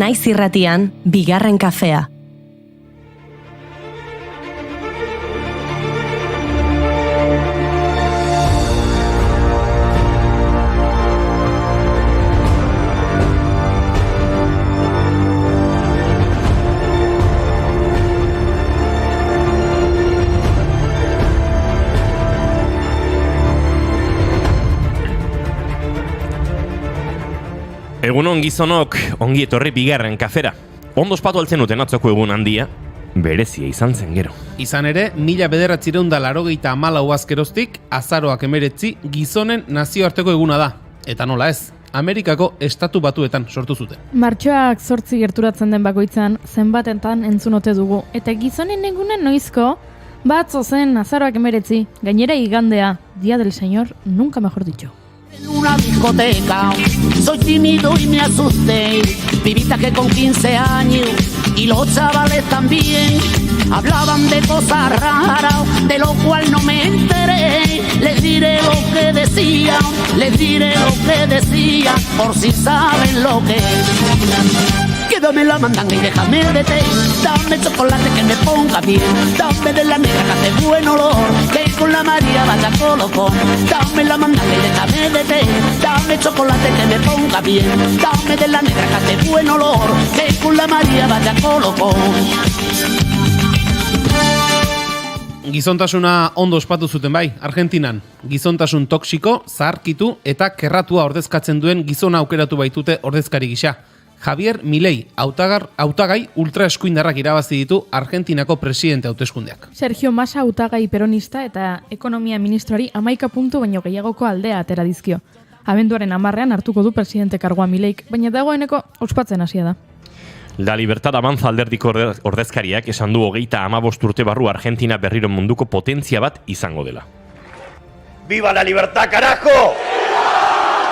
Naiz irratian, bigarren kafea. Egunon gizonok, ongi etorri bigarren kafera. Ondo ospatu altzen duten atzoko egun handia, berezia izan zen gero. Izan ere, 1984 azkeroztik, azaroak 19 gizonen nazioarteko eguna da. Eta nola ez, Amerikako Estatu Batuetan sortu zuten. Martxoak 8 gerturatzen den bakoitzan, zenbatetan entzunote dugu. Eta gizonen egunen noizko, batzo zen azaroak 19, gainera igandea, Día del Señor, nunca mejor dicho. En una discoteca, soy tímido y me asusté. Pibita que con 15 años y los chavales también hablaban de cosas raras, de lo cual no me enteré. Les diré lo que decía, por si saben lo que es. Quédame la mandanga y déjame de té. Dame chocolate que me ponga bien. Dame de la negra que hace buen olor, que con la María vaya colocón. Dame la mandanga y déjame de té. Dame chocolate que me ponga bien. Dame de la negra que hace buen olor, que con la María vaya colocón. Gizontasuna ondo ospatu zuten bai, Argentinan. Gizontasun toksiko, zaharkitu eta kerratua ordezkatzen duen gizona aukeratu baitute ordezkari gisa. Javier Milei, hautagai ultraeskuindarrak irabazi ditu Argentinako presidente hauteskundeak. Sergio Massa hautagai peronista eta ekonomia ministroari 11 puntu baino gehiagoko aldea atera dizkio. Abenduaren 10ean hartuko du presidente kargua Mileik, baina dagoeneko ospatzen hasia da. La Libertad Avanza alderdiko ordezkariak esan du 35 urte barru Argentina berriro munduko potentzia bat izango dela. ¡Viva la libertad, carajo!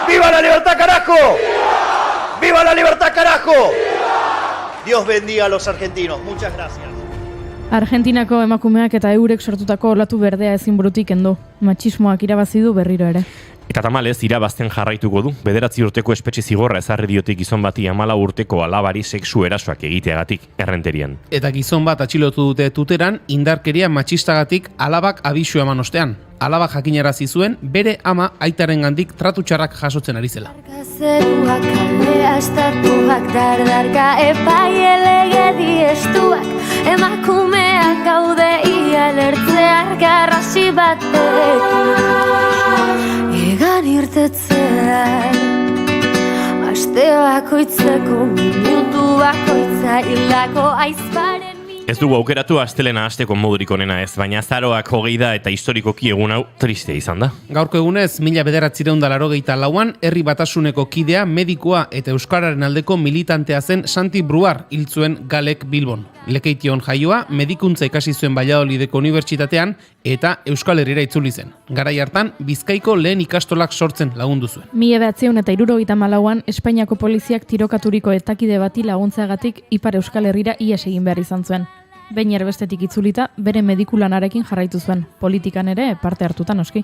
¡Viva la libertad, carajo! ¡Viva la libertad, carajo! Dios bendiga a los argentinos. Muchas gracias. Argentinako emakumeak eta eurek sortutako olatu berdea ezin burutik kendu. Matxismoak irabazi du berriro ere. Eta tamalez, irabazten jarraituko du. 9 urteko espetxe zigorra ezarri diote gizon bati 14 urteko alabari sexu erasoak egiteagatik errenterian. Eta gizon bat atxilotu dute Tuteran indarkeria matxistagatik alabak abisua eman ostean. Alabak jakinarazi zuen bere ama aitarengandik tratu txarrak jasotzen ari zela. Zeruak kalea estatuak dardarka epaile legedi estuak emakumeak gaude ia lertzear garrasi batekin egan irtetzean aste bakoitzeko minutu bakoitza hildako aizparen. Ez dugu aukeratu astelena hasteko modurik onena ez, baina azaroak 20 da eta historikoki egun hau triste izan da. Gaurko egunez, 1984an Herri Batasuneko kidea, medikoa eta euskararen aldeko militantea zen Santi Bruar hil zuen Galek Bilbon. Lekeition jaioa, medikuntza ikasi zuen Valladolideko unibertsitatean eta Euskal Herrira itzuli zen. Garai hartan, Bizkaiko lehen ikastolak sortzen lagundu zuen. 1974an Espainiako poliziak tirokaturiko etakide bati laguntzeagatik Ipar Euskal Herrira ihes egin behar izan zuen. Behin erbestetik itzulita, bere medikulanarekin jarraitu zuen, politikan ere parte hartuta noski.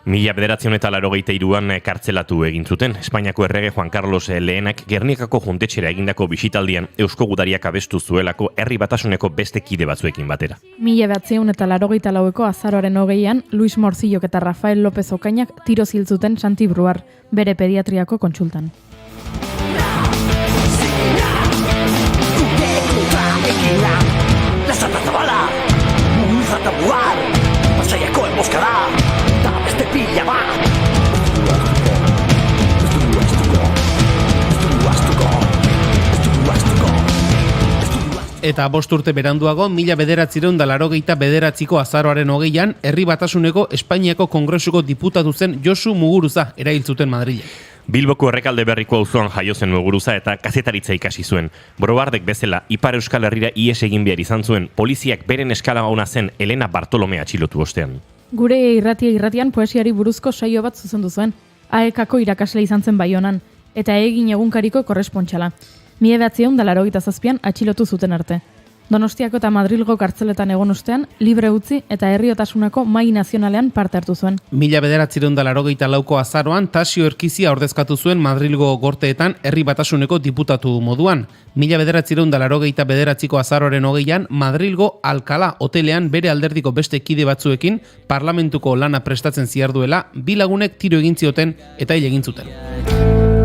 1983an kartzelatu egin zuten. Espainiako errege Juan Carlos lehenak Gernikako juntetxera egindako bisitaldian Eusko Gudariak abestu zuelako Herri Batasuneko beste kide batzuekin batera. 1984ko azaroaren 20an, Luis Morcillok eta Rafael López Okainak tiro hil zuten Santi Bruar, bere pediatriako kontsultan. La Santa Zabala, un Santa Bruar, Pasaiako emboscada, da beste pila ba. Eta 5 urte beranduago, 1989ko azaroaren 20an, Herri Batasuneko Espainiako Kongresuko diputatu zen Josu Muguruza erail zuten Madrilen. Bilboko Errekalde Berriko auzoan jaio zen Muguruza eta kazetaritza ikasi zuen. Brobardek bezala Ipar Euskal Herrira ihes egin behar izan zuen, poliziak beren eskalagauna zen Elena Bartolome atxilotu ostean. Gure irratian poesiari buruzko saio bat zuzendu zuen. AEKako irakasle izan zen Baionan, eta Egin egunkariko korrespontxala. 1987an atxilotu zuten arte. Donostiako eta Madrilgo kartzeletan egon ostean, libre utzi eta herriotasunako mai nazionalean parte hartu zuen. 1984ko azaroan Tasio Erkizia ordezkatu zuen Madrilgo gorteetan herri batasuneko diputatu moduan. 1989ko azaroaren 20an Madrilgo Alcalá hotelean bere alderdiko beste kide batzuekin parlamentuko lana prestatzen ziarduela, bi lagunek tiro egin zioten eta hil egin zuten.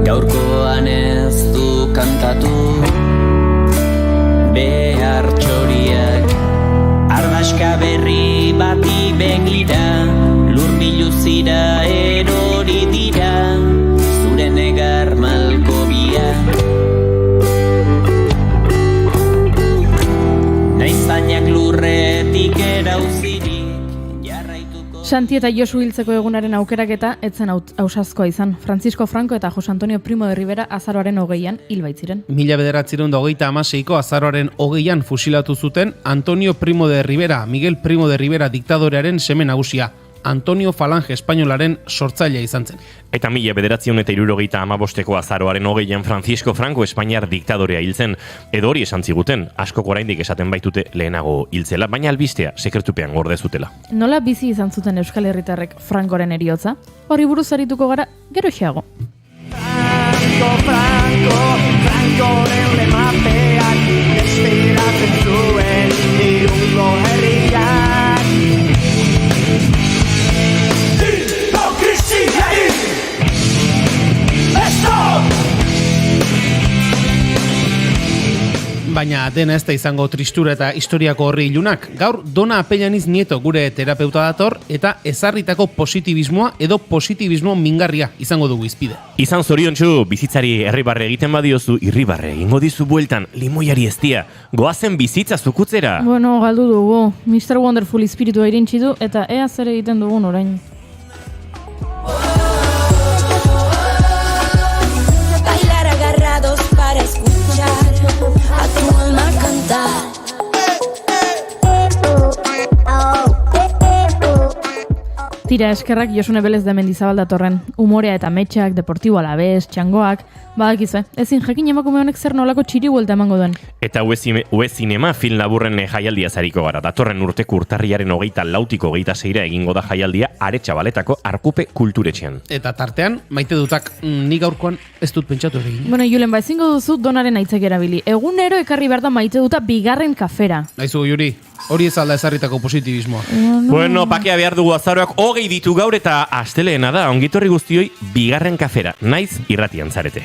Gaurkoan ez du kantatu behar txoriak, ardaska berri bati begira, lur biluzira erori dira, zure negar malko biak. Naizainak lurretik erauzirik, jarraituko... Santi eta Josu hiltzeko egunaren aukeraketa etzen ausazkoa izan. Francisco Franco eta Jose Antonio Primo de Rivera azaroaren 20an hil baitziren. 1936ko azaroaren 20an fusilatu zuten Antonio Primo de Rivera, Miguel Primo de Rivera diktadorearen seme nagusia. Antonio Falange Espainolaren sortzailea izan zen. Eta 1975ko azaroaren 20an Francisco Franco Espainiar diktadorea hiltzen, edo hori esan ziguten, askok oraindik esaten baitute lehenago hiltzela, baina albistea sekretupean gorde zutela. Nola bizi izan zuten Euskal Herritarrek Francoren heriotza? Hori buruz arituko gara gero xeago. Francoren lemapeak espiratzen zuen irungo herriak. Baina dena ez da izango tristura eta historiako horri ilunak. Gaur Dona Apellaniz Nieto gure terapeuta dator eta ezarritako positibismoa edo positibismo mingarria izango dugu izpide. Izan zoriontsu, bizitzari herribarre egiten badiozu, irribarre egingo dizu bueltan limoiari eztia. Goazen bizitza zukutzera. Bueno, galdu dugu. Mr. Wonderful espiritua irintzi du eta ea zer egiten dugun orain. Bailar agarrados para escuchar a tu alma cantar. Tira eskerrak Josune Belez de Mendizabal datorren. Umorea eta metxak, deportibo alabez, txangoak, badakizue, ezin jakin emakume honek zer nolako txiri buelta emango duen. Eta UE Zinema film laburren jaialdia zariko gara. Datorren urteko urtarriaren 24-tiko 26 egingo da jaialdia Aretxabaletako Arkupe kulturetxean. Eta tartean, maite dutak, nik gaurkoan ez dut pentsatu egin. Bueno, Julen, ezingo duzu Donaren aitzak erabili. Egunero ekarri behar da maite duta bigarren kafera. Aizu, Juri, hori ez alda ezarritako positibismoa. Bueno, pakea behar dugu azaroak 20 ditu gaur eta asteleena da, ongitorri guztioi bigarren kafera, naiz irratian zarete.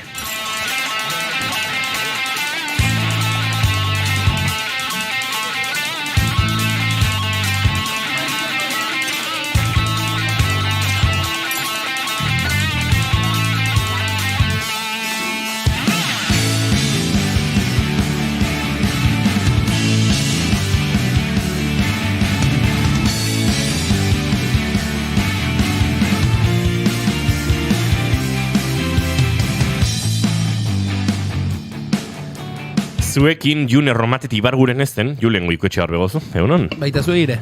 Zuekin June Romatet Ibarguren ezten, Julen Goikoetxe hor begozu, egunon? Baita zue ire.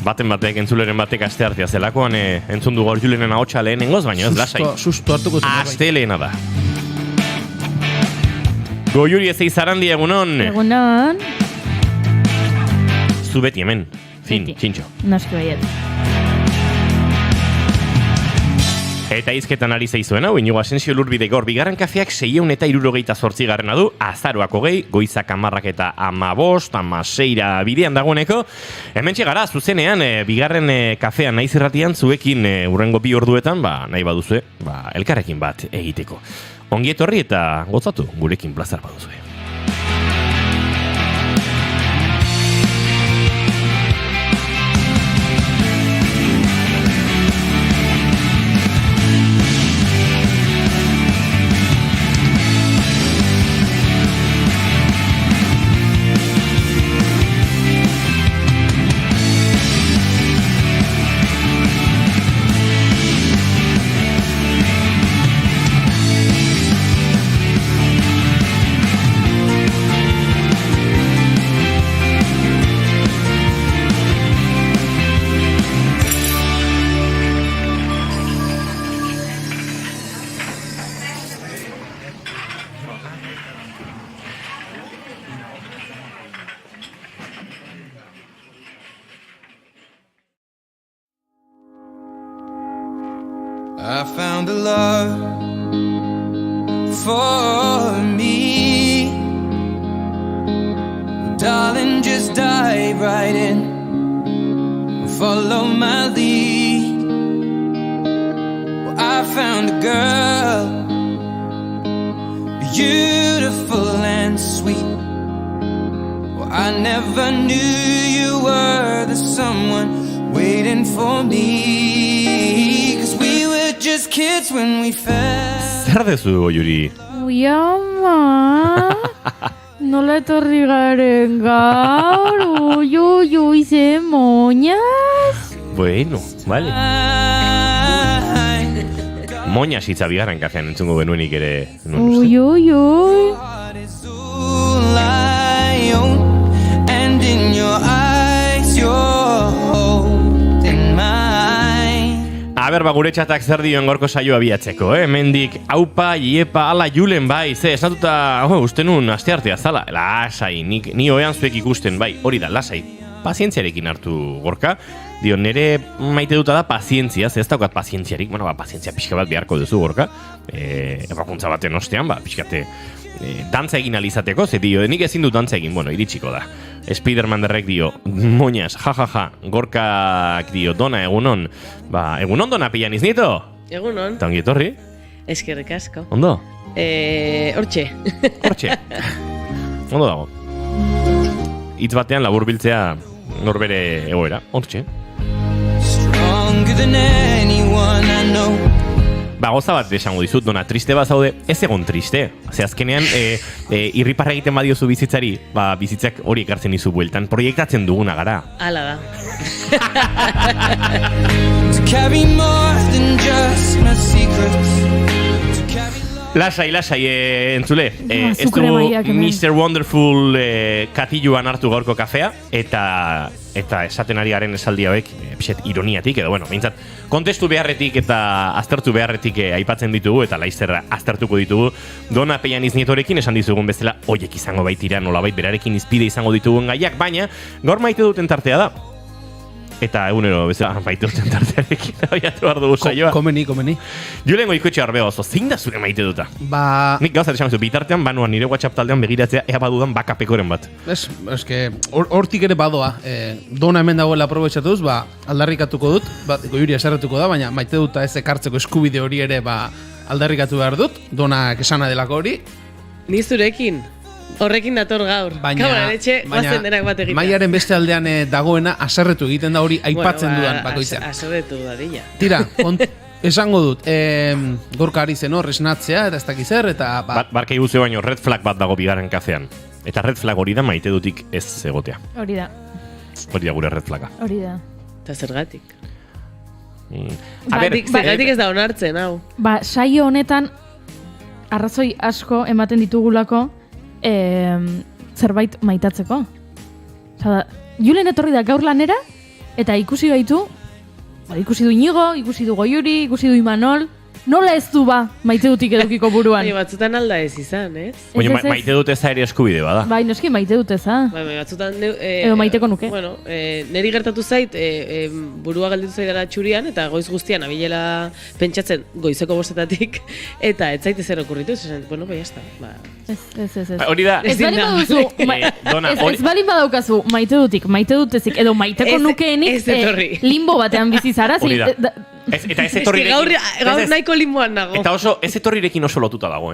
Baten batek, entzuleren batek aste artea zelakoan entzun du gaur Julenen ahotsa lehenengoz, baina ez lasai. Susto hartuko zen. Astelena da. Goiuri ezei zarandi egunon. Egunon. Zu beti hemen, fin, Beti. txintxo. Naski baiet. Eta izketan ari zeizuen hau, Inigo Asensio Lurbide gaur bigarren kafeak 668 garrena du, azaroak 20, goizak 10 eta 15, 16 bidean dagoeneko. Hementxe gara, zuzenean, bigarren kafean naiz irratian, zuekin urrengo 2 orduetan, nahi baduzue, elkarrekin bat egiteko. Ongi etorri eta gozatu, gurekin plazar baduzue. I found a love for me. Darling, just dive right in, follow my lead. Well, I found a girl, beautiful and sweet. Well, I never knew you were the someone waiting for me. 'Cause we were just kids when we fell. Zer dezu, Yuri? Ui, ama, nola etorri garen gaur, ui, ze moñaz. Bueno, vale. Moñas hitza bigarren kafean entzungo benuenik ere. Ui. And in your eyes you're holding mine. A ber, gure txatak zer dioen gorko saioa biatzeko, Mendik, aupa, iepa, ala julen, bai, ze, esnatuta, uste nun, aste artea zala, lasai, ni oean zuek ikusten, bai, hori da, lasai, pazientziarekin hartu gorka, dio, nere maite duta da pazientzia, ez daukat pazientziarik, bueno, pazientzia pixka bat beharko duzu gorka, ebakuntza baten ostean, pixkate, dantza egin alizateko, ze dio, nik ezin dut dantza egin, bueno, iritsiko da. Spiderman derrek dio, moñas, jajaja, gorkak dio, dona egunon, egunon dona pillan iznito? Egunon. Eta ongi etorri? Eskerrik asko. Ondo? Hortxe. Ondo dago. Hitz batean labur biltzea norbere egoera, hortxe. Stronger than anyone I know. Goza bat esango dizut, dona, triste bat zaude, ez egon triste. Ze azkenean, irriparra egiten badiozu bizitzari, bizitzak hori ekartzen dizu bueltan, proiektatzen duguna gara. Hala da. To carry more than just my secrets. Lasai, entzule. Ez du Mr. Wonderful katilluan hartu gaurko kafea, eta esaten ari garen esaldi hauek, pixet ironiatik, edo, bueno, behintzat, kontestu beharretik eta aztertu beharretik aipatzen ditugu, eta laizzer aztertuko ditugu, Dona Peian Iznietorekin esan dizugun bezala, oiek izango baitira, nolabait berarekin izpide izango ditugun gaiak, baina, gaur maite duten tartea da. Eta egunero, bezala, maite duten tartearekin, oiatu behar dugu saioa. Komeni. Julengo ikotxe arbeo oso, zein da zure maite duta? Nik gauzat esan bitartean, banuan nire WhatsApp taldean begiratzea, ea badudan bakapekoren bat. Eske, hortik ere badoa. Dona hemen dagoela aprobetxatuz, aldarrikatuko dut, Goiuri eserretuko da, baina maite duta ez ekartzeko eskubide hori ere aldarrikatu behar dut, Donak esana delako hori. Ni zurekin. Horrekin dator gaur. Kameran etxe, guazen denak bat egiten. Maiaren beste aldean dagoena, aserretu egiten da hori aipatzen dudan bakoitzean. Aserretu dadila. Tira, esango dut, gorka ari zen esnatzea, eta ez dakiz zer, eta... Barka iguze baino, red flag bat dago bigarren kafean. Eta red flag hori da maite dutik ez egotea. Hori da. Hori da gure red flaga. Hori da. Eta zergatik. Zergatik ez da onartzen, hau. Saio honetan, arrazoi asko ematen ditugulako, zerbait maitatzeko. Julen etorri da gaur lanera, eta ikusi gaitu, ikusi du Inigo, ikusi du Goiuri, ikusi du Imanol, nola ez du maite dutik edukiko buruan. Batzutan alda ez izan, ez? Baina maite dut eza ere eskubide bada. Bai, noski maite dut eza. Batzutan... Edo maiteko nuke. Bueno, neri gertatu zait, burua galditu zaidara txurian, eta goiz guztian abilela pentsatzen goizeko bostetatik, eta ez zaite zer okurritu, esan, bueno, bai, jazta. Ez. Hori da... Ez balin badaukazu, maite dutik, maite dutezik, edo maiteko nukeenik, limbo batean bizizara. Hori da. Eta ez etorrirekin... Gaur nahiko limboan nago. Eta ez etorrirekin oso lotuta dago,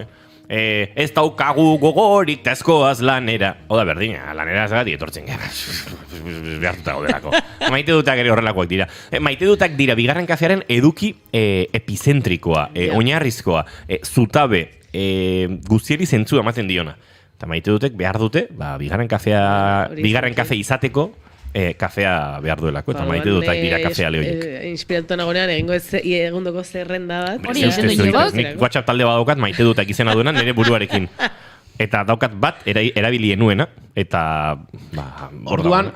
ez daukagu gogorik tazkoaz lanera. Oda berdina, lanera ez gati etortzen gara. Behartuta gaudelako. Maite dutak ere horrelakoak dira. Maite dutak dira bigarren kafearen eduki epizentrikoa, oinarrizkoa, zutabe, guztieri zentzu ematen diona. Eta maite dutek behar dute, bigarren kafe izateko, kafea behar duelako, eta maite dutak dira kafea lehoiek. Inspiratu nagonean egundoko zerrenda bat. Hori egiten dut jogoz? Nik WhatsApp talde bat daukat, maite dutak izena duena nire buruarekin. Eta daukat bat erabilien nuena, eta orduan,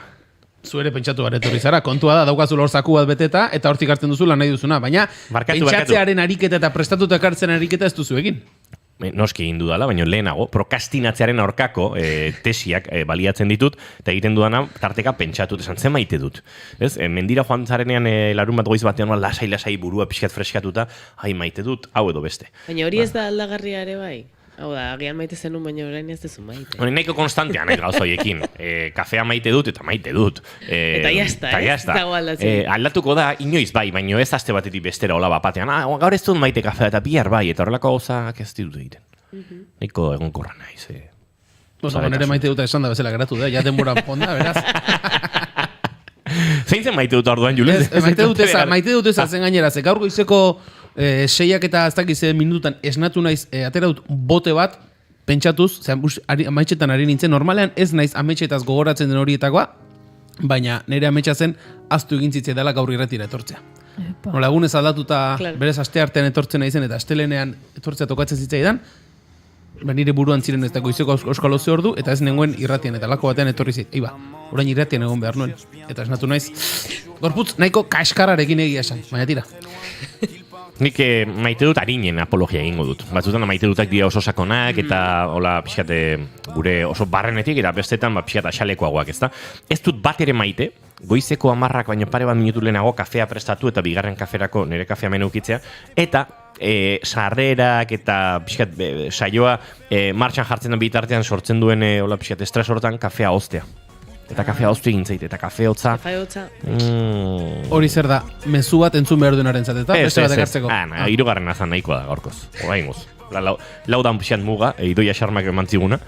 zuere pentsatu baretorri zara, kontua da, daukazu lorzaku bat beteta, eta hortik hartzen duzu lan nahi duzuna, baina pentsatzearen ariketa eta prestatuta ekartzen ariketa ez duzu egin. noski egin dudala, baina lehenago, prokrastinatzearen aurkako tesiak baliatzen ditut, eta egiten dudana tarteka pentsatut, esan zen maite dut. Ez? Mendira joan zarenean larun bat goiz batean lasai burua pixkat freskatuta, maite dut, hau edo beste. Baina hori ez da aldagarria ere bai? Hau da, agian maite zenun, baina orain ez dezu maite. Hori nahiko konstantean, gauzoiekin. Kafea maite dut, eta maite dut. Eta jazta, aldatuko da, inoiz bai, baina ez aste batetik bestera hola bapatean. Gaur ez dut maite kafea eta bihar bai, eta horrelako gauzak ez ditut egiten. Nahiko egonkorra naiz. Nere maite dut esan da bezala geratu da, ja denbora ponda, beraz. Zein zen maite dut orduan, Julen? Maite dut eza zen gainera, gaur goizeko 6 eta ez dakiz minututan esnatu naiz, atera dut bote bat, pentsatuz, amaitxetan ari nintzen, normalean ez naiz amaitxetaz gogoratzen den horietakoa, baina nire amaitxa zen aztu egin zitzea dela gaur irratira etortzea. Nola egunez aldatuta berez aste artean etortzen naizen eta astelenean etortzea tokatzen zitzaidan, nire buruan ziren ez da goizeko euskal oze ordu, eta ez nengoen irratian, eta lako batean etorri zit. Orain irratian egon behar nuen. Eta esnatu naiz, gorputz, nahiko kaskararekin egia esan, baina tira. Nik maite dut harinen apologia egingo dut. Batzutan maite dutak dira oso sakonak, eta hola pixkat gure oso barrenetik, eta bestetan pixkat asalekoagoak, ezta? Ez dut bat ere maite, goizeko 10 baino pare bat minutu lehenago kafea prestatu eta bigarren kaferako nire kafea menu ukitzea, eta sarrerak eta pixkat saioa martxan jartzen den bitartean sortzen duen hola pixkat estres hortan kafea hoztea. Eta kafea hoztu egin zait, eta kafe hotza. Hori zer da, mezu bat entzun behar duenaren zat, eta beste bat ekartzeko. Hirugarren azan nahikoa da gaurkoz. Orain goz. Laudan pixat muga, Idoia Xarmak emantziguna,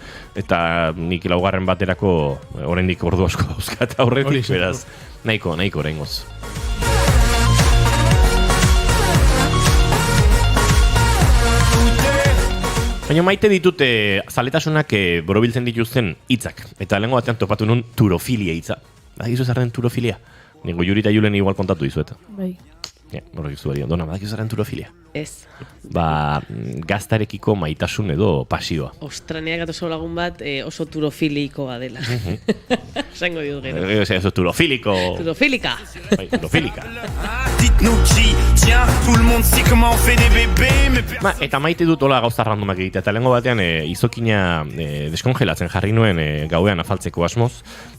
eta nik laugarren baterako oraindik ordu asko dauzkat aurretik, beraz, nahiko orain goz. Baina maite ditut zaletasunak borobiltzen dituzten hitzak. Eta lehenko batean topatu nun turofilia hitza. Badakizu zerren turofilia? Ningo Juri eta Julen igual kontatu dizuet. Bai. Horrek izu bari, dona, badakizu zerren turofilia? Ez. Gaztarekiko maitasun edo pasioa. Ostraneak atoso lagun bat oso turofilikoa dela. Zango diut gero. Eso turofiliko. Turofilika. Bai, turofilika. Eta maite dut hola gauza randomak egitea. Eta lehenko batean izokina deskongelatzen jarri nuen gauean afaltzeko asmoz.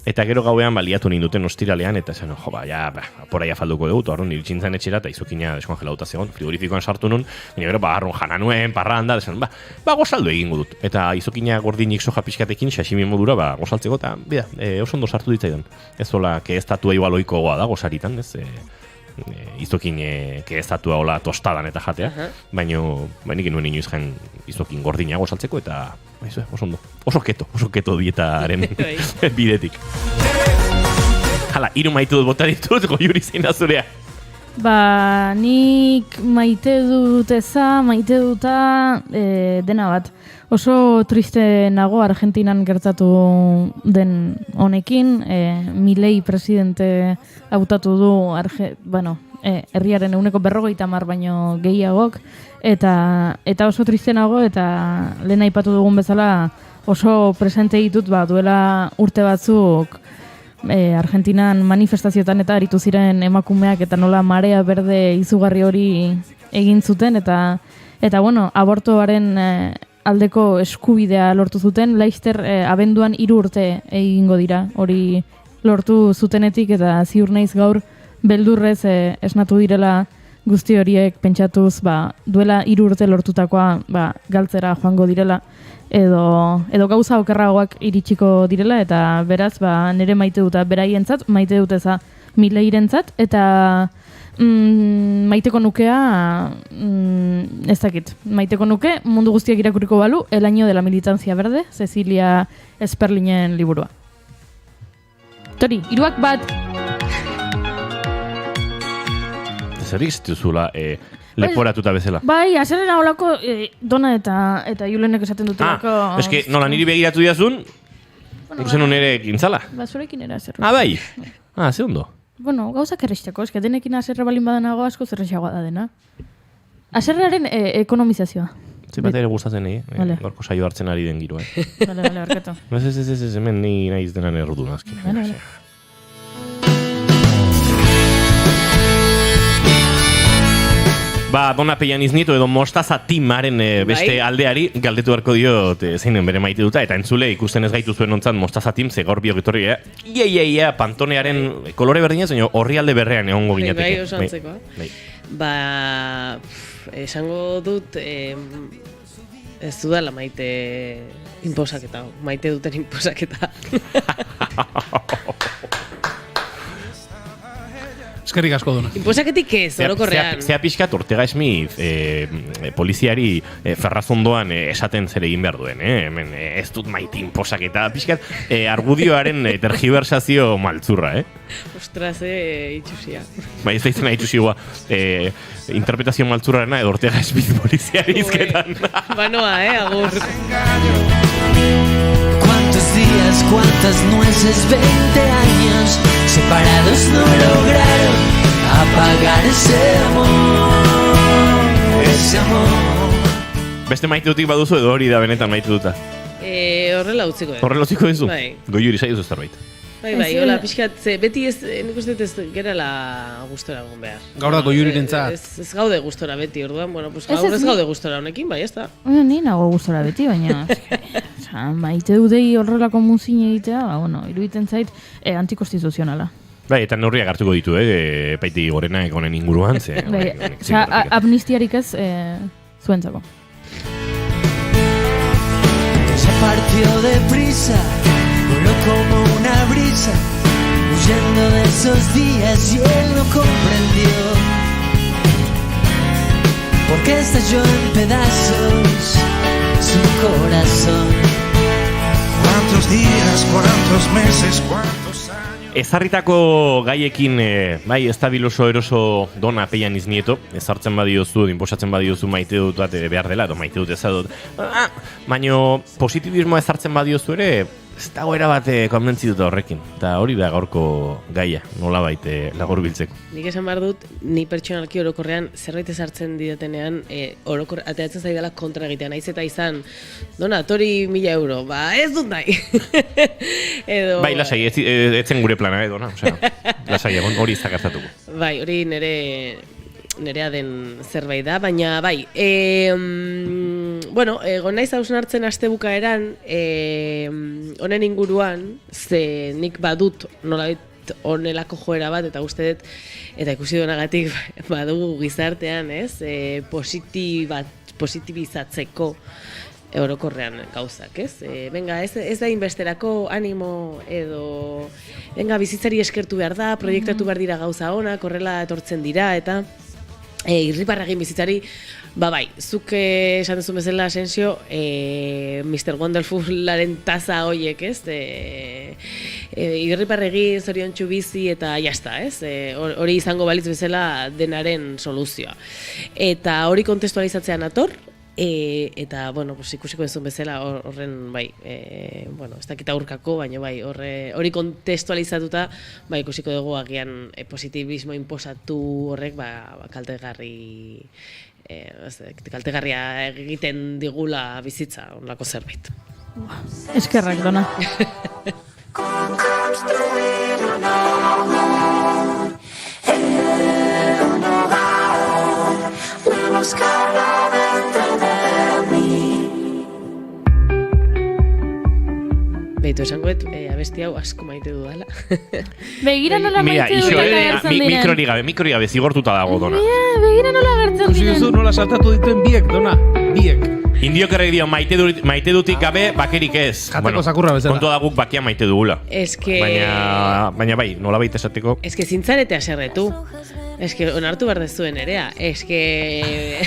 Eta gero gauean baliatu ninduten ostiralean. Eta zen, aporai afalduko dugu. Arrun iritsintzen etxera eta izokina deskongelauta zegoen. Frigorifikoan sartu nun. Baina gero arrun jana nuen, parranda. Desan, gozaldu egingo dut. Eta izokina gordinik soja pixkatekin, sashimi modura, gozaltzeko. Eta, oso ondo sartu ditzaidan. Ez hola, estatua igual oikoa da gozaritan, ez? Izokin estatua hola tostadan eta jatea. Baina nik nuen inoiz jen izokin gordina gozaltzeko, eta oso ondo. Oso keto dietaren bidetik. Hala, 3 maite dut bota ditut, Goiuri zein da zurea. Nik maite dut duta dena bat. Oso triste nago Argentinan gertatu den honekin. Milei presidente hautatu du herriaren 40% baino gehiagok. Eta oso triste nago, eta lehen aipatu dugun bezala oso presente ditut duela urte batzuk Argentinan manifestazioetan eta aritu ziren emakumeak eta nola marea berde izugarri hori egin zuten eta abortoaren aldeko eskubidea lortu zuten. Laster abenduan 3 urte egingo dira hori lortu zutenetik, eta ziur naiz gaur beldurrez esnatu direla guzti horiek pentsatuz duela 3 urte lortutakoa galtzera joango direla. Edo gauza okerragoak iritsiko direla, eta beraz nire maite duta beraientzat, maite dut eza Mileirentzat, eta maiteko nukea ez dakit. Maiteko nuke mundu guztiak irakurriko balu El año de la militancia verde, Cecilia Sperlingen liburua. Tori, 3 bat! Zerik zituzula leporatuta bezala. Bai, azerera holako Dona eta Julenek esaten dutelako. Eske, nola niri begiratu diazun, ikusen nire gintzala. Zurekin era azerra. Bai? Ze ondo. Bueno, gauzak errexteko, eske denekin azerra balin badanago asko zerrexagoa da dena. Azerraren ekonomizazioa. Bat ere gustatzen gorko saio hartzen ari den giroa. Bale, barkatu. Ez, hemen ni nahiz denan errudu nazkin. Bale. Ba, Dona Pellaniz Nieto edo Mostaza Timaren beste aldeari galdetu beharko diot zeinen bere maite duta, eta entzule ikusten ez gaitu zuen ontzat Mostaza Tim, ze gaur biogetorri, Pantonearen kolore berdina, zein horri alde berrean egongo ginetik. Bai, oso antzekoa. Ba, esango dut, ez dudala maite inposaketa, maite duten inposaketa. Eskerrik asko Dona. Inposaketik ez, orokorrean. Zea pixkat Ortega Smith poliziari Ferrazondoan esaten zer egin behar duen, hemen ez dut maite inposaketa, pixkat argudioaren tergiversazio maltzurra, Ostras, itxusia. Bai, ez da izena itxusioa interpretazio maltzurrarena edo Ortega Smith poliziari izketan. Banoa, agur. ¿Cuántos días, cuántas nueces, 20 años separados no lograron apagar ese amor? Beste maite dutik baduzu edo hori da benetan maite duta? Horrela utziko dut. Horrela utziko duzu? Bai. Goiuri zaitu zerbait. Bai, hola, pixkat, beti ez, nik uste ez gerala gustora egon behar. Gaur da Goiurirentzat. Ez gaude gustora beti, orduan, bueno, pues gaur ez gaude gustora honekin, bai, ez da. Ni nago gustora beti, baina maite dudei horrelako muzin egitea, bueno, iruditzen zait antikonstituzionala. Bai, eta neurriak hartuko ditu, epaitegi gorena honen inguruan, ze... Amnistiarik ez zuentzako. Se partió deprisa, voló como una brisa, huyendo de esos días y él no comprendió porque estalló en pedazos su corazón. ¿Cuántos días, cuántos meses, cuántos años? Ezarritako gaiekin, bai, ez da biloso eroso Dona Pellaniz Nieto, ezartzen badiozu, inposatzen badiozu maite dut bat behar dela, edo maite dut ezadut. Baina positibismoa ezartzen badiozu ere, ez dago erabat konbentzituta horrekin. Eta hori da gaurko gaia, nolabait lagur biltzeko. Nik esan behar dut, ni pertsonalki orokorrean zerbait ezartzen didatenean, ateatzen zaidala kontra egitea, naiz eta izan, Dona, tori 1.000 euro, ba ez dut nahi. Edo, bai, lasai, etzen gure plana, Dona, lasai, egon hori zakartatuko. Bai, hori nerea den zerbait da, baina bai, bueno, egon naiz hausnartzen astebukaeran, honen inguruan, ze nik badut nolabait honelako joera bat, eta uste dut, eta ikusi duenagatik badugu gizartean, ez, positibizatzeko orokorrean gauzak, ez? Venga, ez da inbesterako animo edo venga, bizitzari eskertu behar da, proiektatu behar dira gauza onak, horrela etortzen dira, eta irribarragin bizitzari, bai, zuk esan duzun bezala, Asensio, Mr. Wonderfularen taza hoiek, ez? Irribarragin, zoriontsu bizi eta jazta, ez? Hori izango balitz bezala denaren soluzioa. Eta hori kontestualizatzean ator, eta, bueno, ikusiko duzun bezala horren, bai, bueno, ez dakita aurkako, baina bai, hori kontestualizatuta, bai, ikusiko dugu agian positibismo inposatu horrek, kaltegarria egiten digula bizitza, onlako zerbait. Eskerrak, Dona. Beitu esangoet, abesti hau asko maite dudala. Begira nola maite dut agertzen diren. Mikrori gabe zigortuta dago, Dona. Begira nola agertzen diren. Ikusi duzu nola saltatu dituen biek, Dona, biek. Indiok errek dio, maite dutik gabe bakerik ez. Jateko zakurra bezala. Kontua da guk bakia maite dugula. Baina bai, nola baita esateko. Ez que zintzarete aserretu. Ez que onartu behar dezuen erea. Ez que...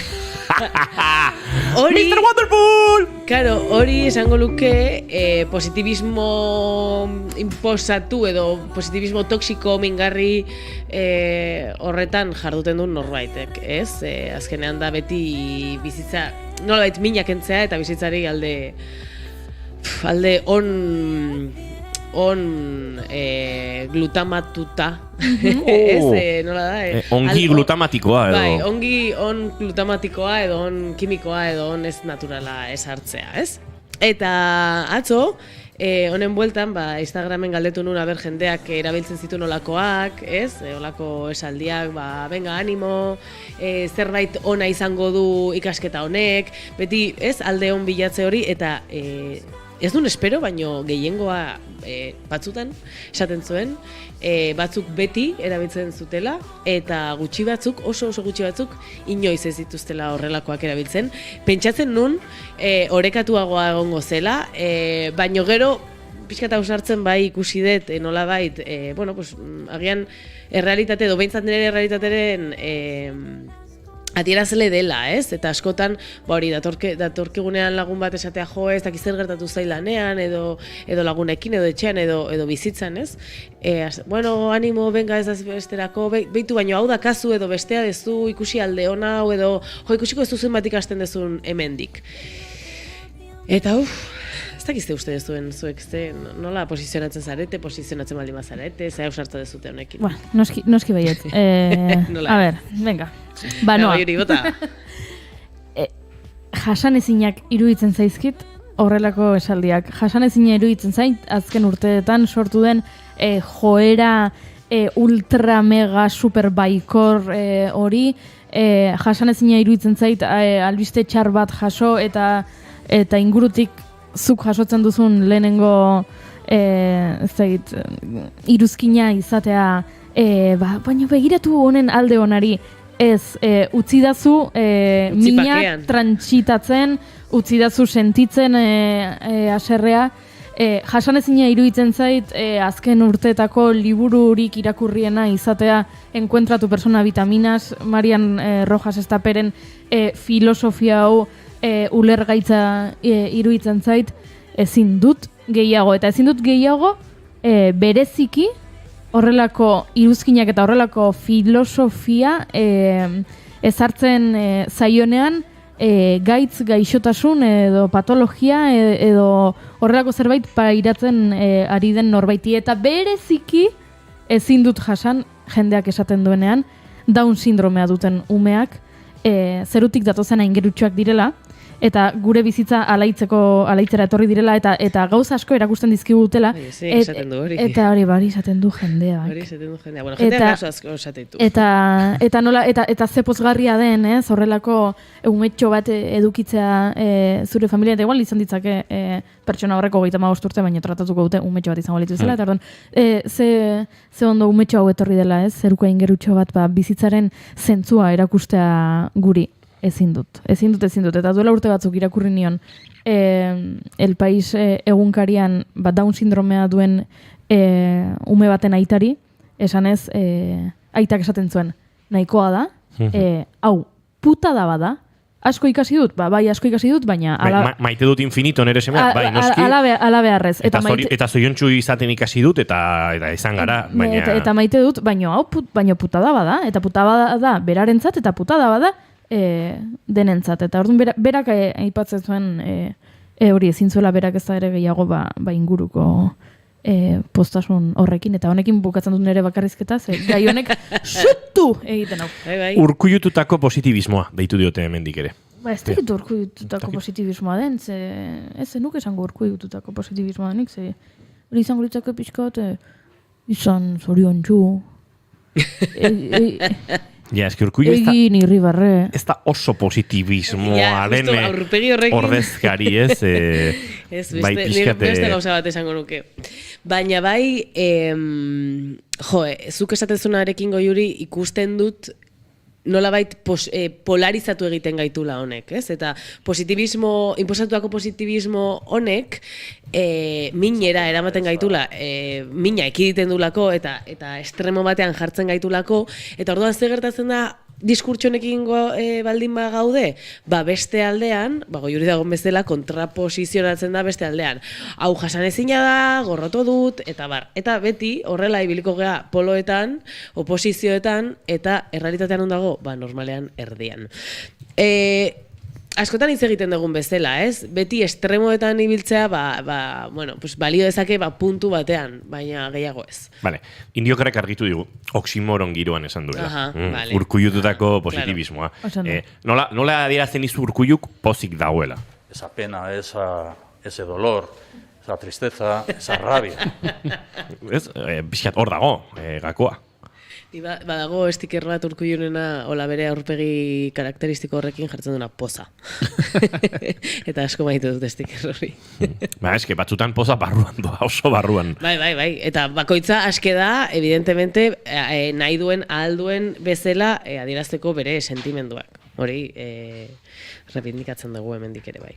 Mr. Wonderful! Claro, hori esango luke positibismo imposatu edo positibismo toksiko mingarri horretan jarduten duen norbaitek, ez? Azkenean da beti bizitza nolabait minak entzea eta bizitzari alde glutamatuta. Nola da? Ongi glutamatikoa edo. Bai, on glutamatikoa edo on kimikoa edo on ez naturala ez hartzea, ez? Eta atzo, honen bueltan, Instagramen galdetu nuen aber jendeak erabiltzen zituen olakoak, ez? Olako esaldiak, venga, animo, zerbait ona izango du ikasketa honek, beti, ez? Alde on bilatze hori, eta ez duen espero, baino gehiengoa batzutan esaten zuen, batzuk beti erabiltzen zutela, eta gutxi batzuk, oso gutxi batzuk, inoiz ez dituztela horrelakoak erabiltzen. Pentsatzen nun, orekatuagoa egongo zela, baino gero, pixka eta ausartzen bai ikusi dut, nolabait, agian errealitate, edo behintzat nire errealitateren adierazle dela, ez? Eta askotan, hori, datorkigunean lagun bat esatea jo, ez dakiz zer gertatu zailanean, edo lagunekin, edo etxean, edo bizitzan, ez? Bueno, animo, venga, ez da besterako, behitu baino hau da kasu, edo bestea dezu, ikusi alde ona, edo ikusiko ez duzen bat ikasten dezun hemendik. Eta, ez dakizte uste dezuen zuek, nola posizionatzen zarete, posizionatzen baldin bazarete, zea ausartza dezute honekin. Noski baiet. A ber, venga. Noa. Jasanezinak iruditzen zaizkit, horrelako esaldiak. Jasanezina iruditzen zait, azken urteetan sortu den joera ultra mega super baikor hori, jasanezina iruditzen zait albiste txar bat jaso eta ingurutik zuk jasotzen duzun lehenengo iruzkina izatea, baina begiratu honen alde honari, ez, utzidazu minak trantsitatzen, utzidazu sentitzen haserrea, jasanezina iruditzen zait, azken urteetako libururik irakurriena izatea Encuentra tu persona vitaminas, Marian Rojas Estaperen filosofia hau ulergaitza iruditzen zait, ezin dut gehiago, bereziki horrelako iruzkinak eta horrelako filosofia ezartzen zaionean gaitz, gaixotasun edo patologia edo horrelako zerbait pairatzen ari den norbaiti, eta bereziki ezin dut jasan jendeak esaten duenean Down sindromea duten umeak zerutik datozen aingerutsuak direla, eta gure bizitza alaitzera etorri direla, eta gauza asko erakusten dizkigutela, eta hori esaten du jendea. Bueno, jendeak gauza asko esaten du. Eta ze pozgarria den, horrelako umetxo bat edukitzea zure familia, eta igual izan ditzake pertsona horreko 35 urte, baina tratatuko dute umetxo bat izango lituzela, eta orduan, ze ondo umetxo hau etorri dela, zeruko aingerutxo bat bizitzaren zentzua erakustea guri. Ezin dut. Eta duela urte batzuk irakurri nion El País egunkarian Down sindromea duen ume baten aitari, esanez aitak esaten zuen, nahikoa da, hau, puta da bada, asko ikasi dut, bai asko ikasi dut, baina... Maite dut infinito nere semea, bai noski. Ala beharrez. Eta zoiontsu izaten ikasi dut, eta izan gara, baina... Eta maite dut, baina puta da bada, eta puta da berarentzat, eta puta da bada denentzat. Eta orduan berak aipatzen zuen hori ezin zuela berak ez da ere gehiago inguruko postasun horrekin, eta honekin bukatzen dut nire bakarrizketa, gai honek sutu egiten hau. Urkullututako positibismoa deitu diote hemendik ere. Ez dakit urkullututako positibismoa den, ez zenuk esango urkullututako positibismoa denik, hori izango litzake pixkat, izan zoriontsu. Ja, eski Urkullu egin irribarre. Ez da oso positibismoaren ordezkari, ez? Bai pixkate... Beste gauza bat esango nuke. Baina bai, zuk esaten zunarekin goiuri ikusten dut nolabait polarizatu egiten gaitula honek, ez? Eta inposatuako positibismo honek minera eramaten gaitula, mina ekiditen dulako eta estremo batean jartzen gaitulako, eta orduan ze gertatzen da diskurtsonekin baldin gaude, beste aldean, goiuri dagoen bezala kontraposizionatzen da beste aldean. Hau jasanezina da, gorroto dut, eta bar. Eta beti horrela ibiliko gea poloetan, oposizioetan, eta errealitatean ondago, normalean erdian. Askotan hitz egiten dugun bezala, ez? Beti estremoetan ibiltzea, balio dezake puntu batean, baina gehiago ez. Vale, Indiokarrek argitu digu, oximoron giroan esan duela. Urkullututako positibismoa. Nola adierazten izu Urkulluk pozik dagoela? Esa pena, ese dolor, la tristeza, esa rabia. Ez, pixkat hor dago, gakoa. Badago sticker bat Urkullunena hola bere aurpegi karakteristiko horrekin jartzen duena poza. Eta asko maite dut sticker hori. Eske batzutan poza barruan doa, oso barruan. Bai. Eta bakoitza aske da, evidentemente, nahi duen, ahal duen bezala adierazteko bere sentimenduak. Hori, repindikatzen dugu hemendik ere bai.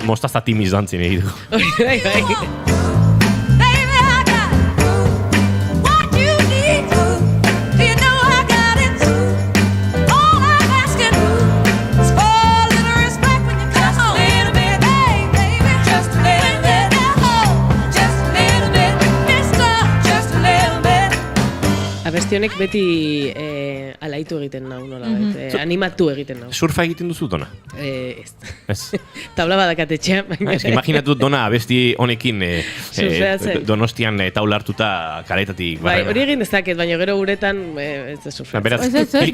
Mostaza timiz dantzin egin du. Bai. Abesti honek beti alaitu egiten nau, nola animatu egiten nau. Surfa egiten duzu, Dona? Ez. Tabla badakat etxean, baina... Imaginatu Dona abesti honekin Donostian taula hartuta karetatik. Bai, hori egin dezaket, baina gero uretan ez da surfeatzen. Beraz,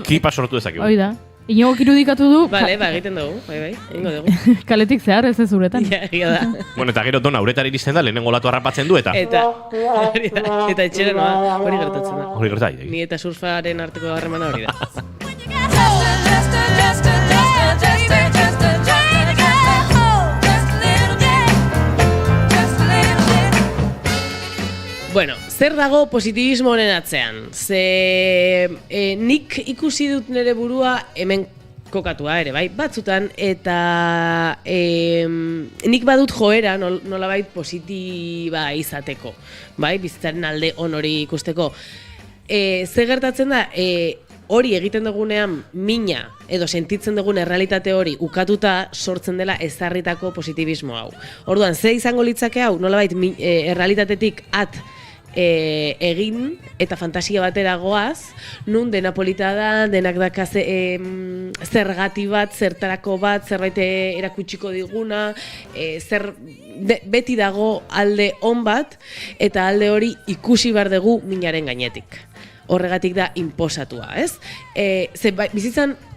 klipa sortu dezakegu. Hoi da. Inigo kirudikatu du... Bale, egiten dugu, bai, egingo dugu. Kaletik zehar, ez uretan. Ja da. Bueno, eta gero Dona uretara iristen da, lehenengo latu harrapatzen du, eta etxera noa, hori gertatzen da. Hori gertatzen. Ni eta surfaren arteko harremana hori da. Bueno, zer dago positibismo honen atzean? Ze nik ikusi dut nire burua hemen kokatua ere, bai, batzutan, eta nik badut joera nolabait positiba izateko, bai, bizitzaren alde onori ikusteko. Zer gertatzen da, hori egiten dugunean mina edo sentitzen dugun errealitate hori ukatuta sortzen dela ezarritako positibismo hau. Orduan, ze izango litzake hau, nolabait errealitatetik egin eta fantasia batera goaz, nun dena polita da, denak daka zergati bat, zertarako bat, zerbait erakutsiko diguna, beti dago alde on bat, eta alde hori ikusi behar dugu minaren gainetik. Horregatik da inposatua, ez?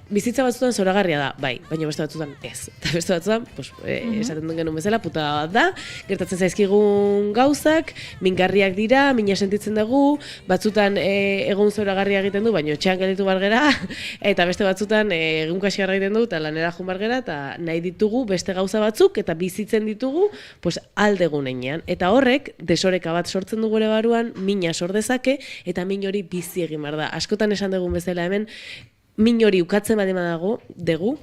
Bizitza batzutan zoragarria da, bai, baina beste batzutan ez. Eta beste batzutan, esaten duen genuen bezala, puta bat da, gertatzen zaizkigun gauzak, mingarriak dira, mina sentitzen dugu, batzutan egun zoragarria egiten du, baina etxean gelditu bargera, eta beste batzutan egun kasiarra egiten du, eta lanera jun bargera, eta nahi ditugu beste gauza batzuk, eta bizitzen ditugu, aldegunean. Eta horrek, desoreka bat sortzen du gure baruan, mina sor dezake, eta min hori bizi egin behar da. Askotan esan dugun bezala hemen, min hori ukatzen baldin dugu,